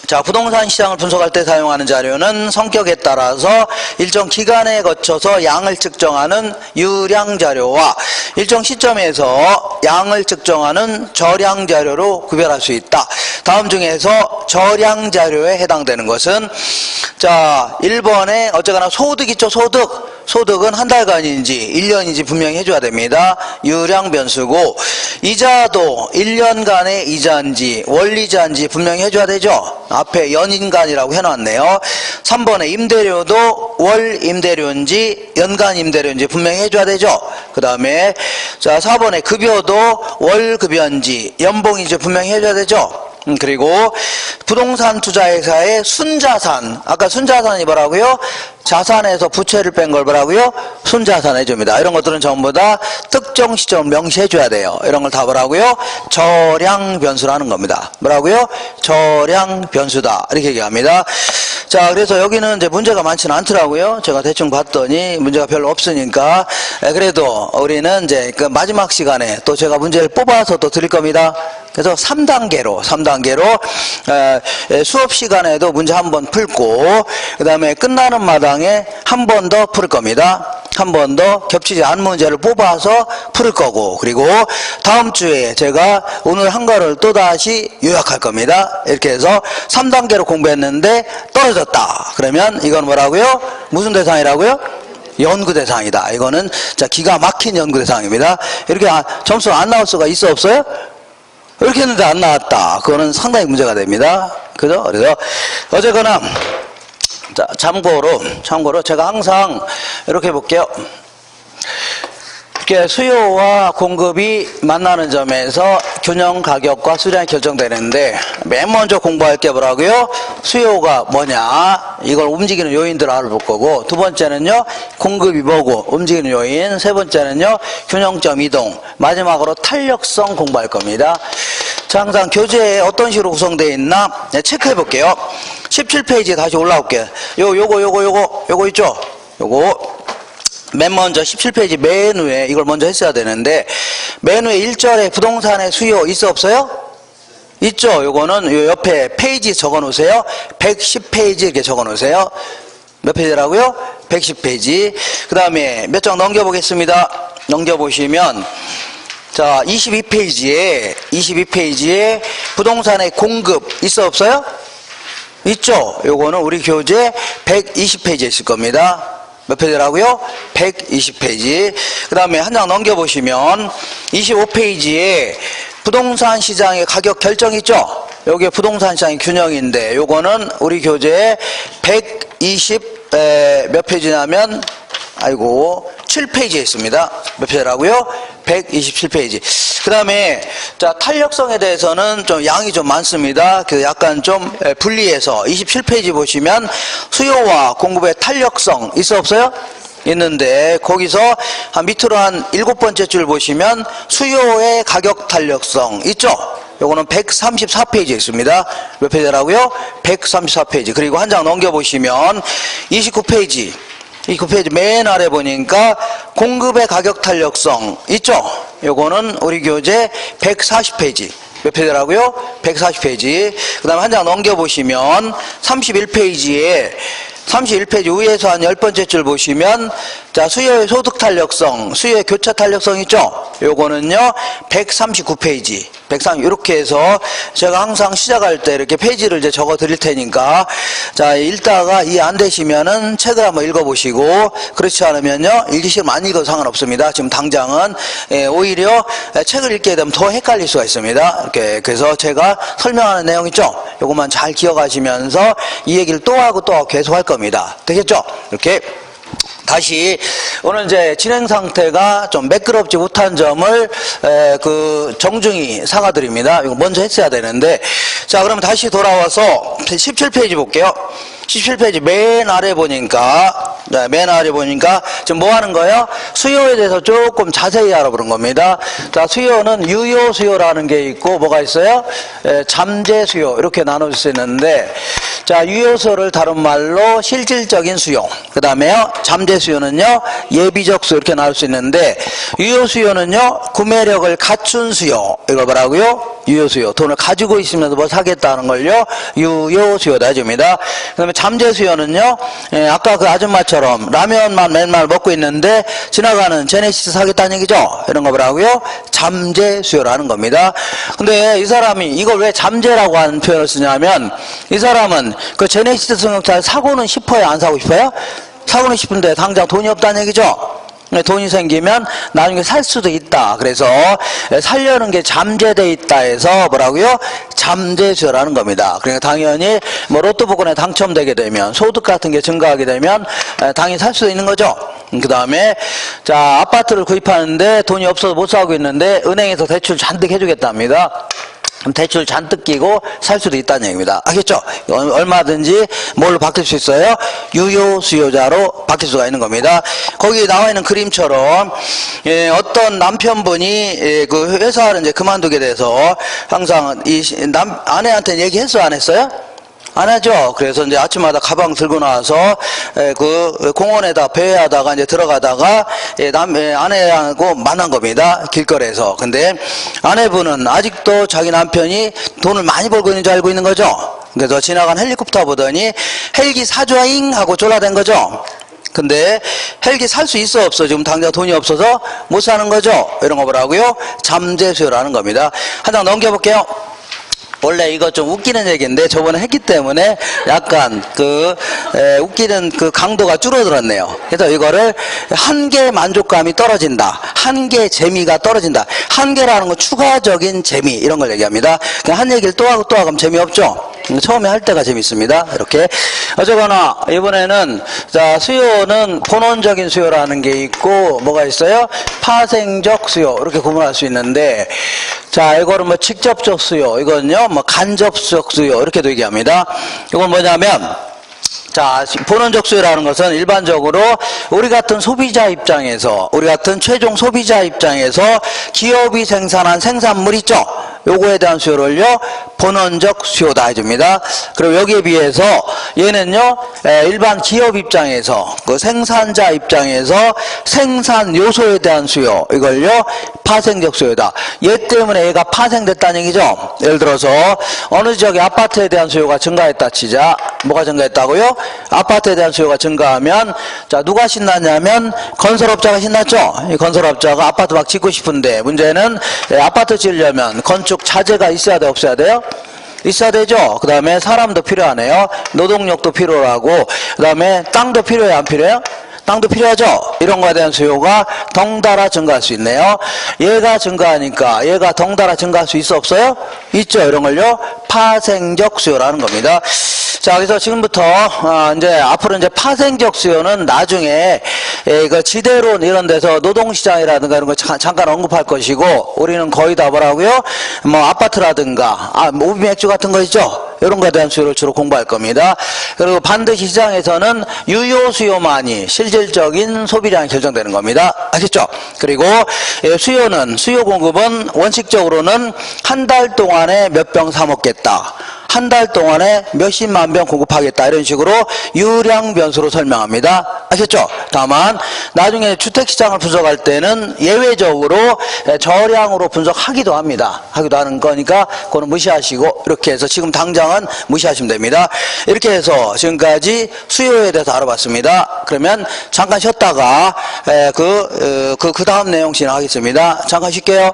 [SPEAKER 1] 자, 부동산 시장을 분석할 때 사용하는 자료는 성격에 따라서 일정 기간에 거쳐서 양을 측정하는 유량 자료와 일정 시점에서 양을 측정하는 저량 자료로 구별할 수 있다. 다음 중에서 저량 자료에 해당되는 것은 자, 1번에 어쨌거나 소득 있죠, 소득은 한 달간인지 1년인지 분명히 해줘야 됩니다. 유량 변수고 이자도 1년간의 이자인지 원리자인지 분명히 해줘야 되죠. 앞에 연인간이라고 해놨네요. 3번에 임대료도 월 임대료인지 연간 임대료인지 분명히 해줘야 되죠. 그 다음에 자 4번에 급여도 월 급여인지 연봉인지 분명히 해줘야 되죠. 그리고 부동산 투자회사의 순자산, 아까 순자산이 뭐라고요? 자산에서 부채를 뺀 걸 뭐라고요? 순자산 해줍니다. 이런 것들은 전부 다 특정 시점을 명시해줘야 돼요. 이런 걸 다 뭐라고요? 저량 변수라는 겁니다. 뭐라고요? 저량 변수다. 이렇게 얘기합니다. 자, 그래서 여기는 이제 문제가 많지는 않더라고요. 제가 대충 봤더니 문제가 별로 없으니까. 그래도 우리는 이제 그 마지막 시간에 또 제가 문제를 뽑아서 또 드릴 겁니다. 그래서 3단계로 수업 시간에도 문제 한 번 풀고 그 다음에 끝나는 마당에 한 번 더 풀 겁니다. 한 번 더 겹치지 않은 문제를 뽑아서 풀 거고 그리고 다음 주에 제가 오늘 한 거를 또다시 요약할 겁니다. 이렇게 해서 3단계로 공부했는데 떨어졌다. 그러면 이건 뭐라고요? 무슨 대상이라고요? 연구 대상이다. 이거는 자 기가 막힌 연구 대상입니다. 이렇게 점수 안 나올 수가 있어 없어요? 이렇게 했는데 안 나왔다. 그거는 상당히 문제가 됩니다. 그죠? 그래서 어쨌거나 자, 참고로 제가 항상 이렇게 볼게요. 이렇게 수요와 공급이 만나는 점에서 균형 가격과 수량이 결정되는데 맨 먼저 공부할 게 뭐라고요? 수요가 뭐냐? 이걸 움직이는 요인들을 알아볼 거고 두 번째는요. 공급이 뭐고 움직이는 요인 세 번째는요. 균형점 이동 마지막으로 탄력성 공부할 겁니다. 자, 항상 교재에 어떤 식으로 구성되어 있나 체크해 볼게요. 17페이지에 다시 올라올게요. 요거 있죠? 요거 맨 먼저 17페이지 맨 위에 이걸 먼저 했어야 되는데 맨 위에 1절에 부동산의 수요 있어 없어요? 있죠. 요거는 요 옆에 페이지 적어 놓으세요. 110페이지 이렇게 적어 놓으세요. 몇 페이지라고요? 110페이지. 그 다음에 몇 장 넘겨보겠습니다. 넘겨보시면 자 22페이지에 부동산의 공급 있어 없어요? 있죠. 요거는 우리 교재 120페이지에 있을 겁니다. 몇 페이지라고요? 120페이지. 그 다음에 한 장 넘겨보시면 25페이지에 부동산 시장의 가격 결정 있죠? 여기에 부동산 시장의 균형인데 요거는 우리 교재에 120 몇 페이지냐면 7페이지에 있습니다. 몇 페이지라고요? 127페이지. 그 다음에 자 탄력성에 대해서는 좀 양이 좀 많습니다. 그 약간 좀 분리해서 27페이지 보시면 수요와 공급의 탄력성 있어 없어요? 있는데 거기서 한 밑으로 한 7번째 줄 보시면 수요의 가격 탄력성 있죠? 요거는 134페이지에 있습니다. 몇 페이지라고요? 134페이지. 그리고 한 장 넘겨보시면 29페이지. 29페이지 맨 아래 보니까 공급의 가격 탄력성 있죠? 요거는 우리 교재 140페이지. 몇 페이지라고요? 140페이지. 그 다음에 한 장 넘겨보시면 31페이지에 31페이지 위에서 한 10번째 줄 보시면 자 수요의 소득 탄력성, 수요의 교차 탄력성 있죠? 요거는요 139페이지 130 이렇게 해서 제가 항상 시작할 때 이렇게 페이지를 이제 적어 드릴 테니까 자 읽다가 이해 안 되시면은 책을 한번 읽어보시고 그렇지 않으면요 읽으시면 안 읽어도 상관없습니다. 지금 당장은 오히려 책을 읽게 되면 더 헷갈릴 수가 있습니다. 이렇게 그래서 제가 설명하는 내용 있죠? 요것만 잘 기억하시면서 이 얘기를 또 하고 또 계속 할 겁니다. 되겠죠? 이렇게 다시 오늘 이제 진행 상태가 좀 매끄럽지 못한 점을 그 정중히 사과드립니다. 이거 먼저 했어야 되는데 자 그러면 다시 돌아와서 17페이지 볼게요. 17페이지 맨 아래 보니까 맨 아래 보니까 지금 뭐 하는 거예요? 수요에 대해서 조금 자세히 알아보는 겁니다. 자 수요는 유효 수요라는 게 있고 뭐가 있어요? 잠재 수요 이렇게 나눌 수 있는데 자 유효 수요를 다른 말로 실질적인 수요 그 다음에요 잠재 수요는요 예비적 수요 이렇게 나눌 수 있는데 유효 수요는요 구매력을 갖춘 수요 이거 뭐라고요? 유효 수요 돈을 가지고 있으면서 뭐 사겠다는 걸요 유효 수요다 해줍니다. 그 다음에 잠재 수요는요 아까 그 아줌마처럼 라면만 맨날 먹고 있는데 지나가는 제네시스 사겠다는 얘기죠. 이런 거 뭐라고요? 잠재 수요라는 겁니다. 근데 이 사람이 이걸 왜 잠재라고 하는 표현을 쓰냐면 이 사람은 그 제네시스 승용차를 사고는 싶어요? 안 사고 싶어요? 사고는 싶은데 당장 돈이 없다는 얘기죠. 돈이 생기면 나중에 살 수도 있다. 그래서 살려는 게 잠재돼 있다 해서 뭐라고요? 잠재수요라는 겁니다. 그러니까 당연히 뭐 로또 복권에 당첨되게 되면 소득 같은 게 증가하게 되면 당연히 살 수도 있는 거죠. 그 다음에 자 아파트를 구입하는데 돈이 없어서 못 사고 있는데 은행에서 대출 잔뜩 해주겠답니다. 대출 잔뜩 끼고 살 수도 있다는 얘기입니다. 알겠죠? 얼마든지 뭘로 바뀔 수 있어요? 유효 수요자로 바뀔 수가 있는 겁니다. 거기 나와 있는 그림처럼 어떤 남편분이 그 회사를 이제 그만두게 돼서 항상 이 아내한테 얘기했어요? 안 했어요? 안 하죠. 그래서 이제 아침마다 가방 들고 나와서 그 공원에다 배회하다가 이제 들어가다가 아내하고 만난 겁니다. 길거리에서. 근데 아내분은 아직도 자기 남편이 돈을 많이 벌고 있는 줄 알고 있는 거죠. 그래서 지나간 헬리콥터 보더니 헬기 사줘잉 하고 졸라댄 거죠. 근데 헬기 살 수 있어 없어? 지금 당장 돈이 없어서 못 사는 거죠. 이런 거 뭐라고요? 잠재수요라는 겁니다. 한 장 넘겨볼게요. 원래 이거 좀 웃기는 얘기인데 저번에 했기 때문에 약간 웃기는 그 강도가 줄어들었네요. 그래서 이거를 한계 만족감이 떨어진다. 한계 재미가 떨어진다. 한계라는 건 추가적인 재미 이런 걸 얘기합니다. 그냥 한 얘기를 또 하고 또 하면 재미없죠. 처음에 할 때가 재밌습니다. 이렇게 어쨌거나 이번에는 자 수요는 본원적인 수요라는 게 있고 뭐가 있어요? 파생적 수요 이렇게 구분할 수 있는데 자 이거는 뭐 직접적 수요 이건요 뭐 간접적 수요 이렇게도 얘기합니다. 이건 뭐냐면 자 본원적 수요라는 것은 일반적으로 우리 같은 소비자 입장에서 우리 같은 최종 소비자 입장에서 기업이 생산한 생산물 있죠. 요거에 대한 수요를요 본원적 수요다 해줍니다. 그리고 여기에 비해서 얘는요 일반 기업 입장에서 그 생산자 입장에서 생산 요소에 대한 수요 이걸요 파생적 수요다. 얘 때문에 얘가 파생됐다는 얘기죠. 예를 들어서 어느 지역에 아파트에 대한 수요가 증가했다 치자. 뭐가 증가했다고요? 아파트에 대한 수요가 증가하면 자 누가 신났냐면 건설업자가 신났죠. 이 건설업자가 아파트 막 짓고 싶은데 문제는 아파트 지으려면 건축 자재가 있어야 돼 없어야 돼요? 있어야 되죠. 그 다음에 사람도 필요하네요. 노동력도 필요하고 그 다음에 땅도 필요해요 안 필요해요? 땅도 필요하죠. 이런 거에 대한 수요가 덩달아 증가할 수 있네요. 얘가 증가하니까 얘가 덩달아 증가할 수 있어 없어요? 있죠. 이런 걸요 파생적 수요라는 겁니다. 자, 그래서 지금부터 이제 앞으로 이제 파생적 수요는 나중에 그 지대론 이런 데서 노동시장이라든가 이런 거 잠깐 언급할 것이고 우리는 거의 다 뭐라고요? 뭐 아파트라든가 오비맥주 같은 거 있죠. 이런 거에 대한 수요를 주로 공부할 겁니다. 그리고 반드시 시장에서는 유효 수요만이 실질적인 소비량이 결정되는 겁니다. 아시죠? 그리고 수요는, 수요 공급은 원칙적으로는 한 달 동안에 몇 병 사 먹겠다, 한 달 동안에 몇십만 병 공급하겠다, 이런 식으로 유량 변수로 설명합니다. 아셨죠? 다만 나중에 주택시장을 분석할 때는 예외적으로 저량으로 분석하기도 합니다. 하기도 하는 거니까 그거는 무시하시고, 이렇게 해서 지금 당장은 무시하시면 됩니다. 이렇게 해서 지금까지 수요에 대해서 알아봤습니다. 그러면 잠깐 쉬었다가 그 다음 내용 진행하겠습니다. 잠깐 쉴게요.